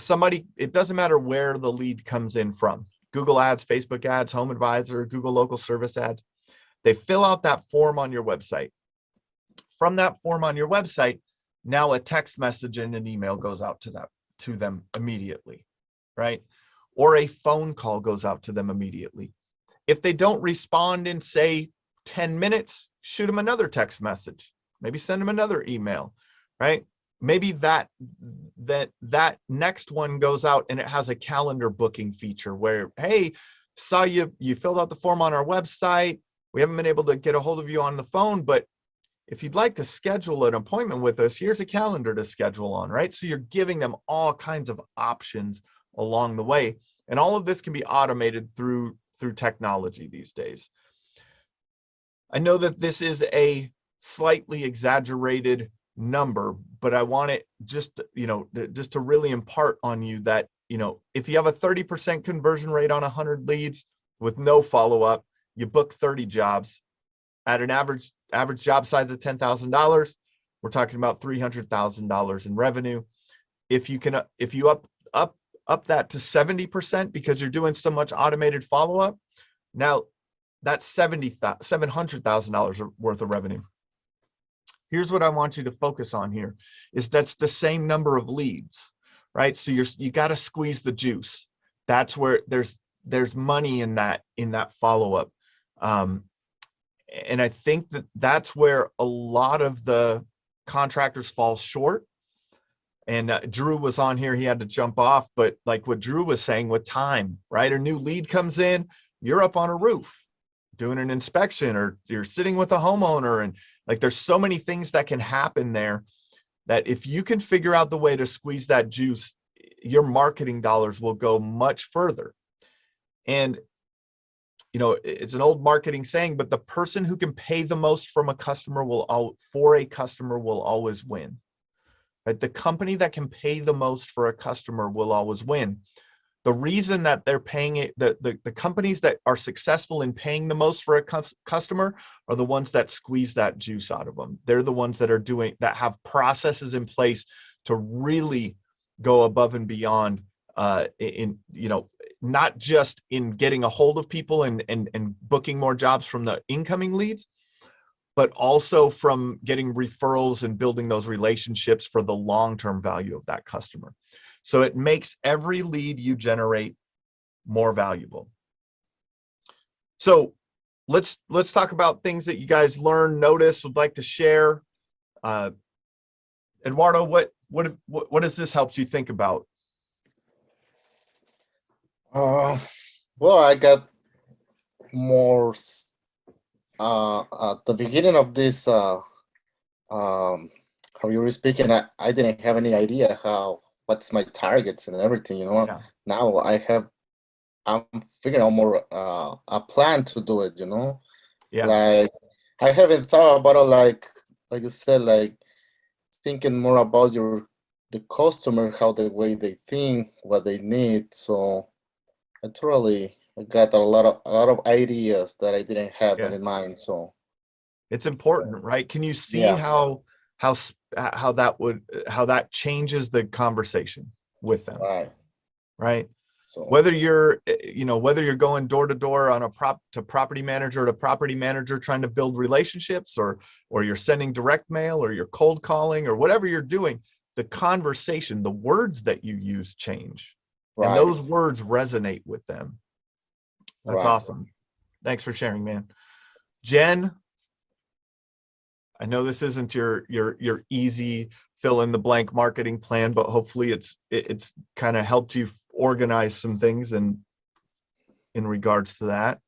it doesn't matter where the lead comes in from, Google ads, Facebook ads, Home Advisor, Google local service ads. They fill out that form on your website. From that form on your website, now a text message and an email goes out to them immediately, right? Or a phone call goes out to them immediately. If they don't respond in, say, 10 minutes, shoot them another text message, maybe send them another email, right? Maybe that next one goes out and it has a calendar booking feature where, hey, saw you filled out the form on our website. We haven't been able to get a hold of you on the phone, but if you'd like to schedule an appointment with us, here's a calendar to schedule on, right? So you're giving them all kinds of options along the way. And all of this can be automated through technology these days. I know that this is a slightly exaggerated number, but I want it just to really impart on you that, if you have a 30% conversion rate on 100 leads with no follow-up, you book 30 jobs at an average job size of $10,000. We're talking about $300,000 in revenue. If you up that to 70% because you're doing so much automated follow-up, now that's $700,000 worth of revenue. Here's what I want you to focus on here is that's the same number of leads, right? So you got to squeeze the juice. That's where there's money in that follow-up. And I think that's where a lot of the contractors fall short. And Drew was on here, he had to jump off, but like what Drew was saying with time, right? A new lead comes in, you're up on a roof doing an inspection, or you're sitting with a homeowner, and like there's so many things that can happen there that if you can figure out the way to squeeze that juice, your marketing dollars will go much further. And it's an old marketing saying, but the person who can pay the most for a customer will always win. Right? The company that can pay the most for a customer will always win. The reason that they're paying it, the companies that are successful in paying the most for a customer are the ones that squeeze that juice out of them. They're the ones that have processes in place to really go above and beyond in, you know, not just in getting a hold of people and booking more jobs from the incoming leads, but also from getting referrals and building those relationships for the long-term value of that customer. So it makes every lead you generate more valuable. So let's talk about things that you guys learned, noticed, would like to share. Eduardo, what has this helped you think about? Well, I got more at the beginning of this how you were speaking, I didn't have any idea what's my targets and everything, you know. Yeah. Now I'm figuring out more a plan to do it, you know. Yeah. Like I haven't thought about it like you said, like thinking more about the customer, how the way they think, what they need. So I got a lot of ideas that I didn't have Yeah. in mind. So It's important, right? Can you see yeah, how that changes the conversation with them, right. right? So Whether you're, you know, whether you're going door to door on property manager to property manager trying to build relationships, or you're sending direct mail, or you're cold calling, or whatever you're doing, the conversation, the words that you use change, and right, those words resonate with them. That's right. awesome. Thanks for sharing, man. Jen, I know this isn't your easy fill in the blank marketing plan, but hopefully it's kind of helped you organize some things in regards to that.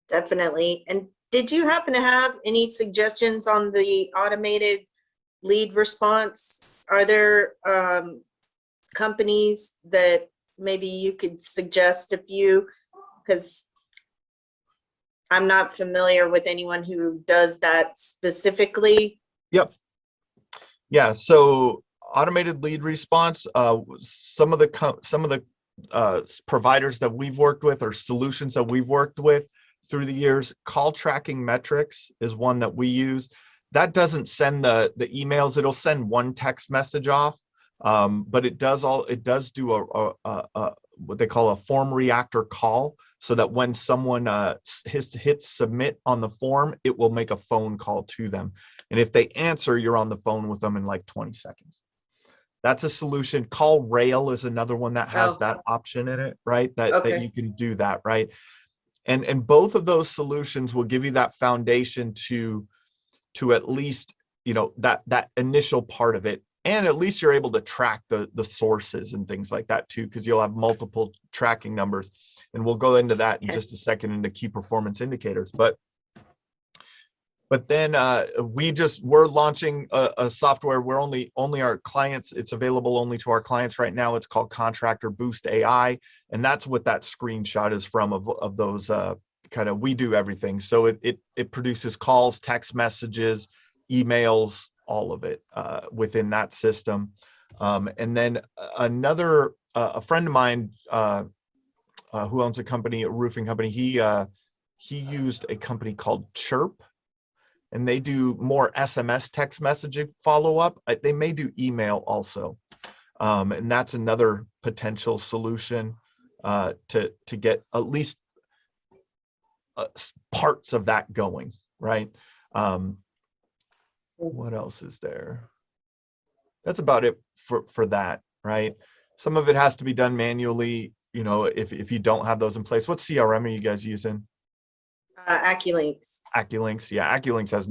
Definitely. And did you happen to have any suggestions on the automated lead response? Are there companies that maybe you could suggest a few? Because I'm not familiar with anyone who does that specifically. Yep. Yeah. So automated lead response, some of the providers that we've worked with, or solutions that we've worked with through the years, call tracking metrics is one that we use. That doesn't send the emails. It'll send one text message off, but it does do a what they call a form reactor call, so that when someone hits submit on the form, it will make a phone call to them. And if they answer, you're on the phone with them in like 20 seconds. That's a solution. Call Rail is another one that has that option in it, right? That you can do that, right? And both of those solutions will give you that foundation to at least, you know, that initial part of it. And at least you're able to track the sources and things like that too, because you'll have multiple tracking numbers. And we'll go into that in just a second, into key performance indicators. But then we're launching a software where only our clients, it's available only to our clients right now. It's called Contractor Boost AI. And that's what that screenshot is from, of those kind of, we do everything. So it produces calls, text messages, emails, all of it within that system. And then a friend of mine who owns a roofing company, he used a company called Chirp, and they do more SMS text messaging follow-up. They may do email also. And that's another potential solution to get at least parts of that going, right? What else is there? That's about it for that, right? Some of it has to be done manually, you know, if you don't have those in place. What CRM are you guys using? AccuLynx. AccuLynx, yeah. AccuLynx has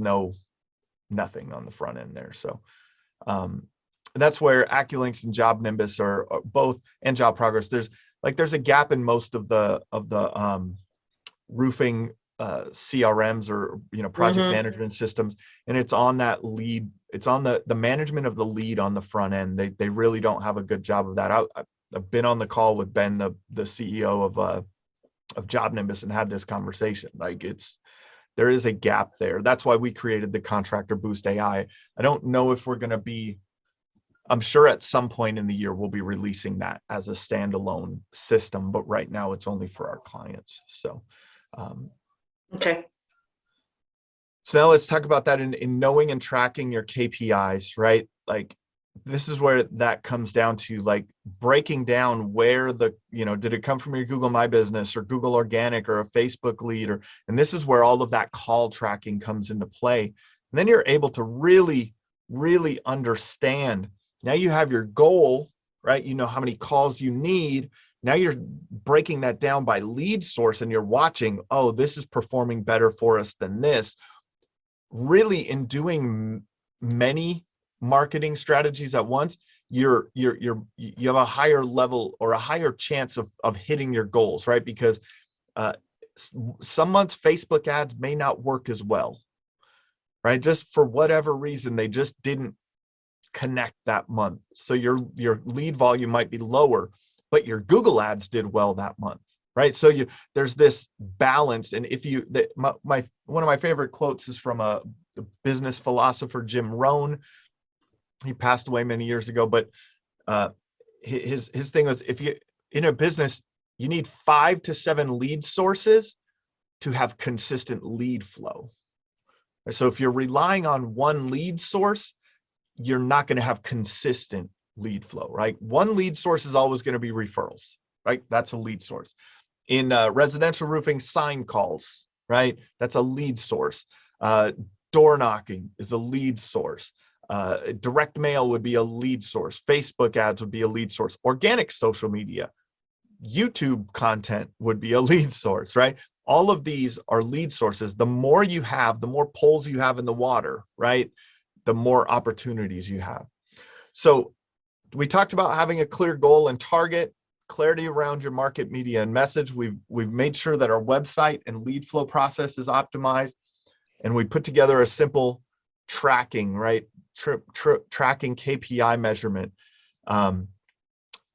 nothing on the front end there. So that's where AccuLynx and Job Nimbus are both, and Job Progress. There's a gap in most of the roofing CRMs, or, you know, project management systems, and it's on that lead. It's on the management of the lead on the front end. They really don't have a good job of that. I've been on the call with Ben, the CEO of Job Nimbus, and had this conversation. Like, there is a gap there. That's why we created the Contractor Boost AI. I don't know if we're going to be, I'm sure at some point in the year we'll be releasing that as a standalone system, but right now it's only for our clients. So Okay. so now let's talk about that in knowing and tracking your KPIs, right? Like, this is where that comes down to, like, breaking down where the, did it come from your Google My Business or Google Organic or a Facebook lead, and this is where all of that call tracking comes into play. And then you're able to really, really understand. Now you have your goal, right? You know how many calls you need. Now you're breaking that down by lead source, and you're watching, oh, this is performing better for us than this. Really, in doing many marketing strategies at once, you have a higher level or a higher chance of hitting your goals, right? Because some months Facebook ads may not work as well, right? Just for whatever reason, they just didn't connect that month. So your lead volume might be lower, but your Google ads did well that month, right? So there's this balance. And if one of my favorite quotes is from the business philosopher, Jim Rohn. He passed away many years ago, but his thing was, if you, in a business, you need 5 to 7 lead sources to have consistent lead flow. So if you're relying on one lead source, you're not going to have consistent lead flow, right? One lead source is always going to be referrals, right? That's a lead source. In residential roofing, sign calls, right? That's a lead source. Door knocking is a lead source. Direct mail would be a lead source. Facebook ads would be a lead source. Organic social media, YouTube content would be a lead source, right? All of these are lead sources. The more you have, the more poles you have in the water, right? The more opportunities you have. So we talked about having a clear goal and target, clarity around your market, media, and message. We've made sure that our website and lead flow process is optimized, and we put together a simple tracking, right? Tracking KPI measurement. And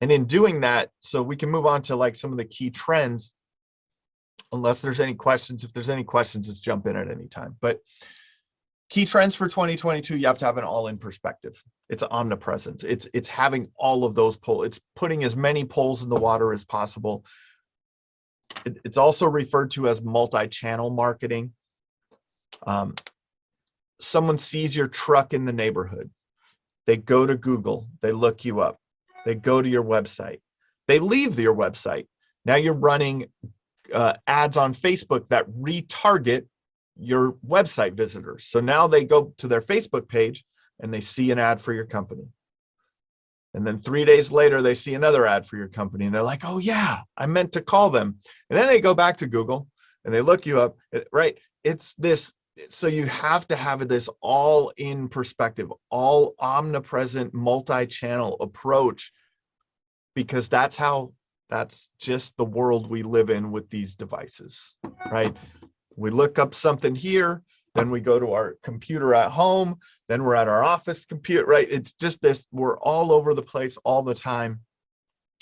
in doing that, so we can move on to like some of the key trends, unless there's any questions. If there's any questions, just jump in at any time. But key trends for 2022, you have to have an all-in perspective. It's omnipresence. It's having all of those poles. It's putting as many poles in the water as possible. It's also referred to as multi-channel marketing. Someone sees your truck in the neighborhood. They go to Google. They look you up. They go to your website. They leave your website. Now you're running ads on Facebook that retarget your website visitors. So now they go to their Facebook page and they see an ad for your company. And then 3 days later, they see another ad for your company and they're like, oh yeah, I meant to call them. And then they go back to Google and they look you up, right? It's this. So you have to have this all in perspective, all omnipresent, multi-channel approach, because that's just the world we live in with these devices, right? We look up something here, then we go to our computer at home, then we're at our office computer, right? It's just this, we're all over the place all the time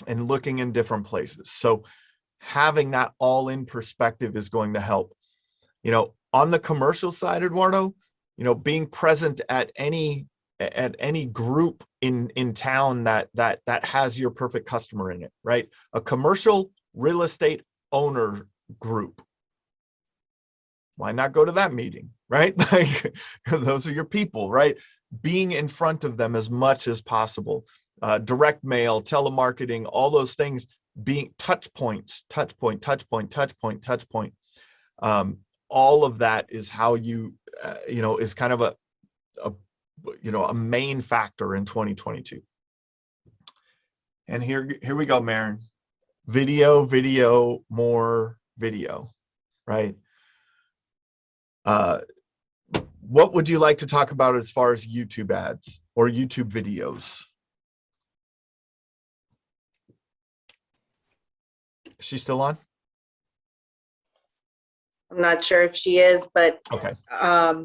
and looking in different places. So having that all in perspective is going to help. On the commercial side, Eduardo, being present at any group in town that has your perfect customer in it, right? A commercial real estate owner group. Why not go to that meeting, right? Like, those are your people, right? Being in front of them as much as possible. Direct mail, telemarketing, all those things, being touch point. All of that is how you, is kind of a main factor in 2022. And here we go, Maren. Video, more video, right? What would you like to talk about as far as YouTube ads or YouTube videos? Is she still on? I'm not sure if she is, but Okay.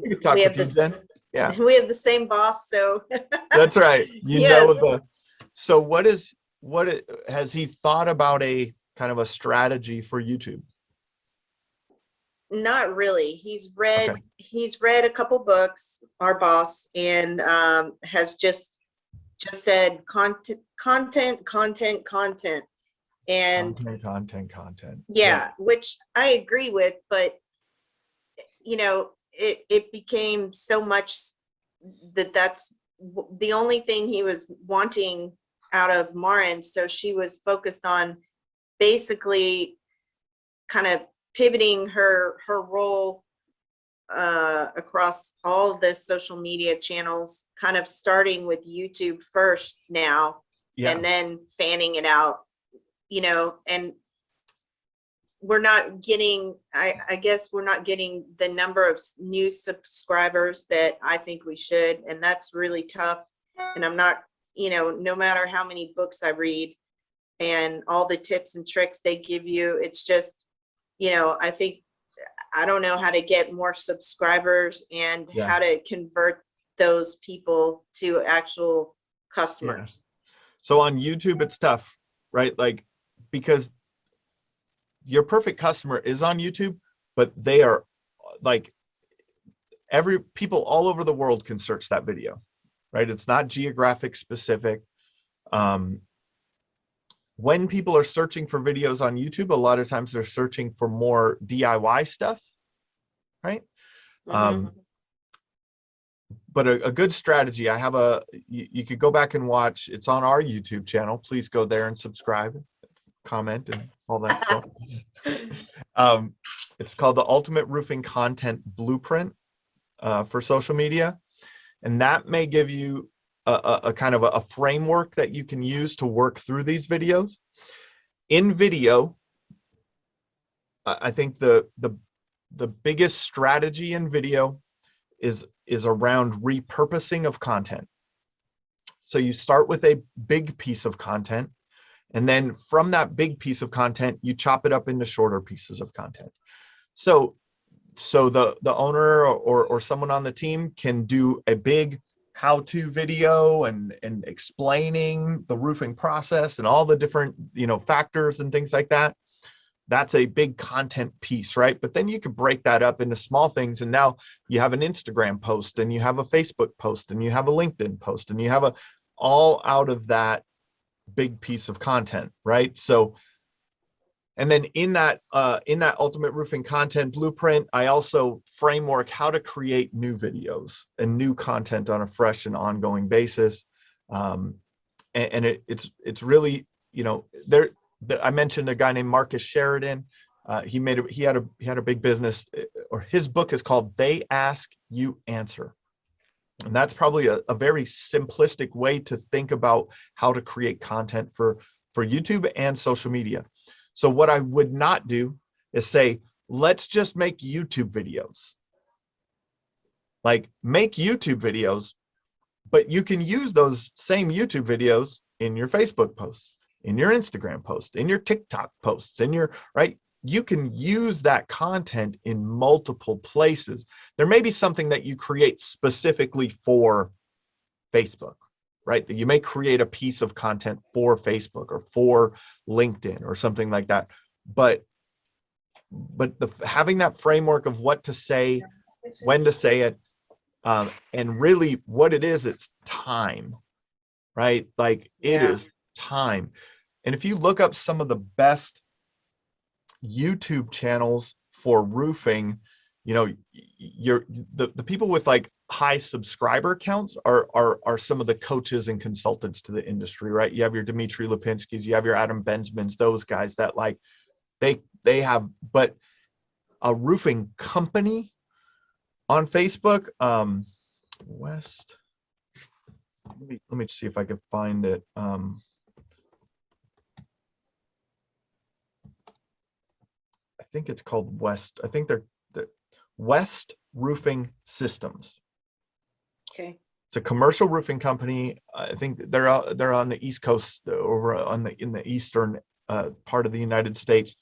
we We can talk with you then. Yeah, we have the same boss, so that's right. Yes. So what has he thought about a kind of a strategy for YouTube? Not really. He's read Okay. a couple books, our boss, and has just said content. And Content. yeah, which I agree with, but it became so much that's the only thing he was wanting out of Marin. So she was focused on basically kind of pivoting her role across all the social media channels, kind of starting with YouTube first now, and then fanning it out, and we're not getting, I guess we're not getting the number of new subscribers that I think we should. And that's really tough. And I'm not, no matter how many books I read and all the tips and tricks they give you, it's just, I think, I don't know how to get more subscribers and how to convert those people to actual customers. So on YouTube, it's tough, right? Like, because your perfect customer is on YouTube, but they are like, people all over the world can search that video, right? It's not geographic specific. When people are searching for videos on YouTube, a lot of times they're searching for more DIY stuff, right? But a good strategy, I have you could go back and watch, it's on our YouTube channel. Please go there and subscribe, comment, and all that stuff. It's called the Ultimate Roofing Content Blueprint for social media. And that may give you a kind of a framework that you can use to work through these videos. In video, I think the biggest strategy in video is around repurposing of content. So you start with a big piece of content, and then from that big piece of content, you chop it up into shorter pieces of content. So the owner or someone on the team can do a big how-to video and explaining the roofing process and all the different, factors and things like that. That's a big content piece, right? But then you could break that up into small things. And now you have an Instagram post, and you have a Facebook post, and you have a LinkedIn post, and you have all out of that big piece of content, right? So, and then in that Ultimate Roofing Content Blueprint, I also framework how to create new videos and new content on a fresh and ongoing basis. It's really, I mentioned a guy named Marcus Sheridan. He had a big business, or his book is called They Ask, You Answer. And that's probably a very simplistic way to think about how to create content for YouTube and social media. So what I would not do is say, let's just make YouTube videos. Like, make YouTube videos, but you can use those same YouTube videos in your Facebook posts, in your Instagram posts, in your TikTok posts, right? You can use that content in multiple places. There may be something that you create specifically for Facebook, right? That you may create a piece of content for Facebook or for LinkedIn or something like that. But having that framework of what to say, when to say it, and really what it is, it's time, right? Like, it is time. And if you look up some of the best YouTube channels for roofing, the people with like high subscriber counts are some of the coaches and consultants to the industry, right? You have your Dmitry Lipinskys, you have your Adam Bensmans, those guys that like they have, but a roofing company on Facebook, West. Let me see if I can find it. I think it's called West. I think they're West Roofing Systems. Okay. It's a commercial roofing company. I think they're on the East Coast, over in the eastern part of the United States.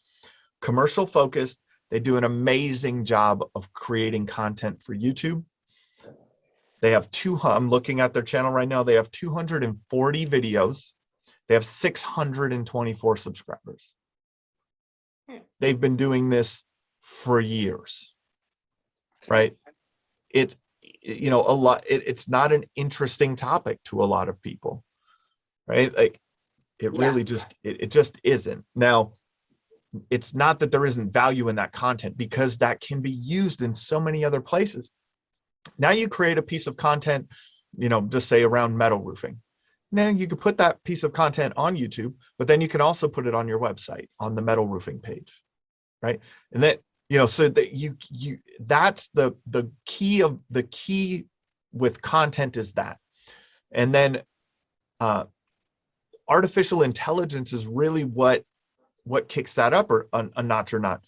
Commercial focused. They do an amazing job of creating content for YouTube. They have I'm looking at their channel right now. They have 240 videos. They have 624 subscribers. They've been doing this for years, right? It's, a lot. It's not an interesting topic to a lot of people, right? Like, it really it just isn't. Now, it's not that there isn't value in that content, because that can be used in so many other places. Now you create a piece of content just say around metal roofing. Now you could put that piece of content on YouTube, but then you can also put it on your website on the metal roofing page, right? And that, so that that's the key with content is that. And then artificial intelligence is really what kicks that up or a notch or not.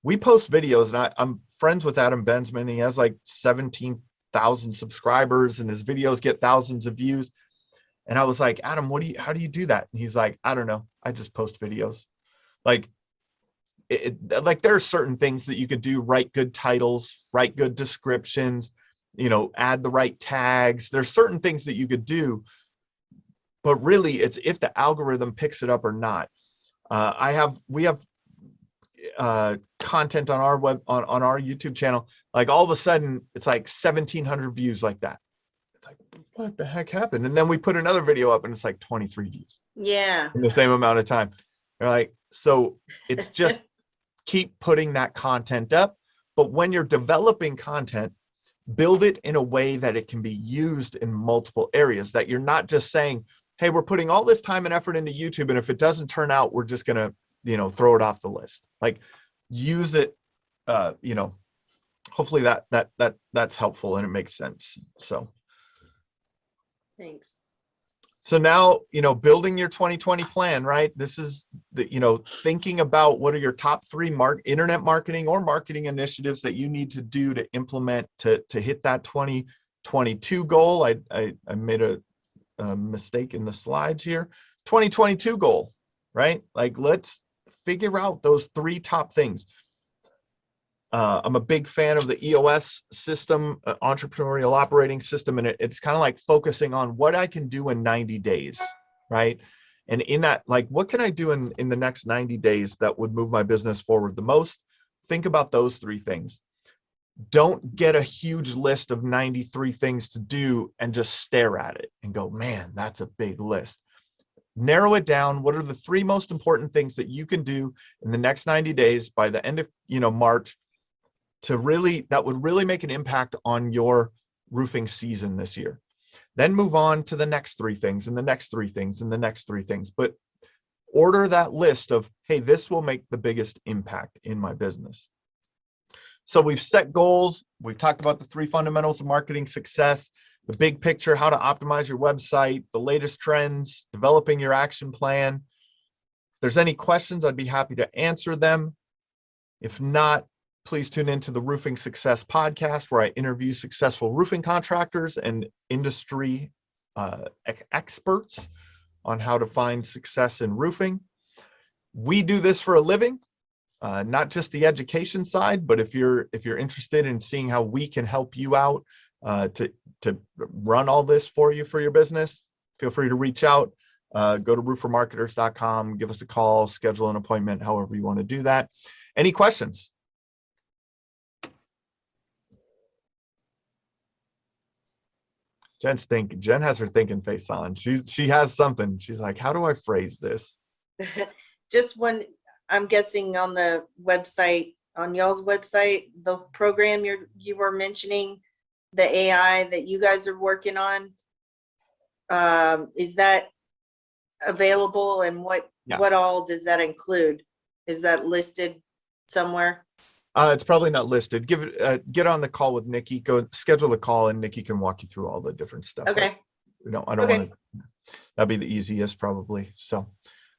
We post videos, and I'm friends with Adam Bensman. He has like 17,000 subscribers, and his videos get thousands of views. And I was like, Adam, how do you do that? And he's like, I don't know. I just post videos. Like, like there are certain things that you could do, write good titles, write good descriptions, add the right tags. There's certain things that you could do, but really it's if the algorithm picks it up or not. We have content on our on our YouTube channel. Like all of a sudden it's like 1,700 views like that. It's like, what the heck happened? And then we put another video up and it's like 23 views. Yeah. In the same amount of time. They're like, so it's just keep putting that content up. But when you're developing content, build it in a way that it can be used in multiple areas, that you're not just saying, hey, we're putting all this time and effort into YouTube, and if it doesn't turn out, we're just going to, throw it off the list. Like use it, hopefully that's helpful and it makes sense. Thanks. So now, building your 2020 plan, right? This is the, thinking about what are your top 3 internet marketing or marketing initiatives that you need to do to implement to hit that 2022 goal. I made a mistake in the slides here. 2022 goal, right? Like let's figure out those 3 top things. I'm a big fan of the EOS system, entrepreneurial operating system, and it's kind of like focusing on what I can do in 90 days, right? And in that, like, what can I do in the next 90 days that would move my business forward the most? Think about those 3 things. Don't get a huge list of 93 things to do and just stare at it and go, man, that's a big list. Narrow it down. What are the 3 most important things that you can do in the next 90 days by the end of, March that would really make an impact on your roofing season this year. Then move on to the next 3 things and the next 3 things and the next 3 things. But order that list of, hey, this will make the biggest impact in my business. So we've set goals. We've talked about the 3 fundamentals of marketing success, the big picture, how to optimize your website, the latest trends, developing your action plan. If there's any questions, I'd be happy to answer them. If not, please tune into the Roofing Success podcast, where I interview successful roofing contractors and industry experts on how to find success in roofing. We do this for a living, not just the education side, but if you're interested in seeing how we can help you out to run all this for you for your business, feel free to reach out. Go to roofermarketers.com, give us a call, schedule an appointment, however you want to do that. Any questions? Jen has her thinking face on. She has something. She's like, how do I phrase this? Just one, I'm guessing on the website, on y'all's website, the program you were mentioning, the AI that you guys are working on, is that available, and what all does that include? Is that listed somewhere? It's probably not listed. Get on the call with Nikki. Go schedule a call, and Nikki can walk you through all the different stuff. Okay. I don't want to. That'd be the easiest, probably. So,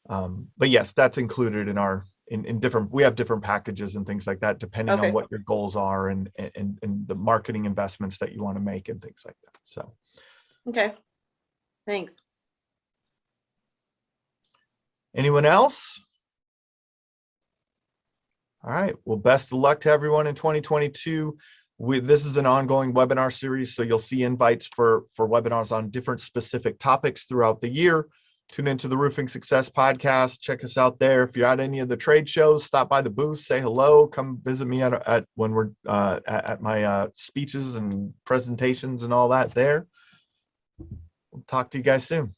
but yes, that's included in our in different. We have different packages and things like that, depending on what your goals are and the marketing investments that you want to make and things like that. So, okay, thanks. Anyone else? All right. Well, best of luck to everyone in 2022. This is an ongoing webinar series, so you'll see invites for webinars on different specific topics throughout the year. Tune into the Roofing Success podcast. Check us out there. If you're at any of the trade shows, stop by the booth, say hello, come visit me at when we're at my speeches and presentations and all that there. We'll talk to you guys soon.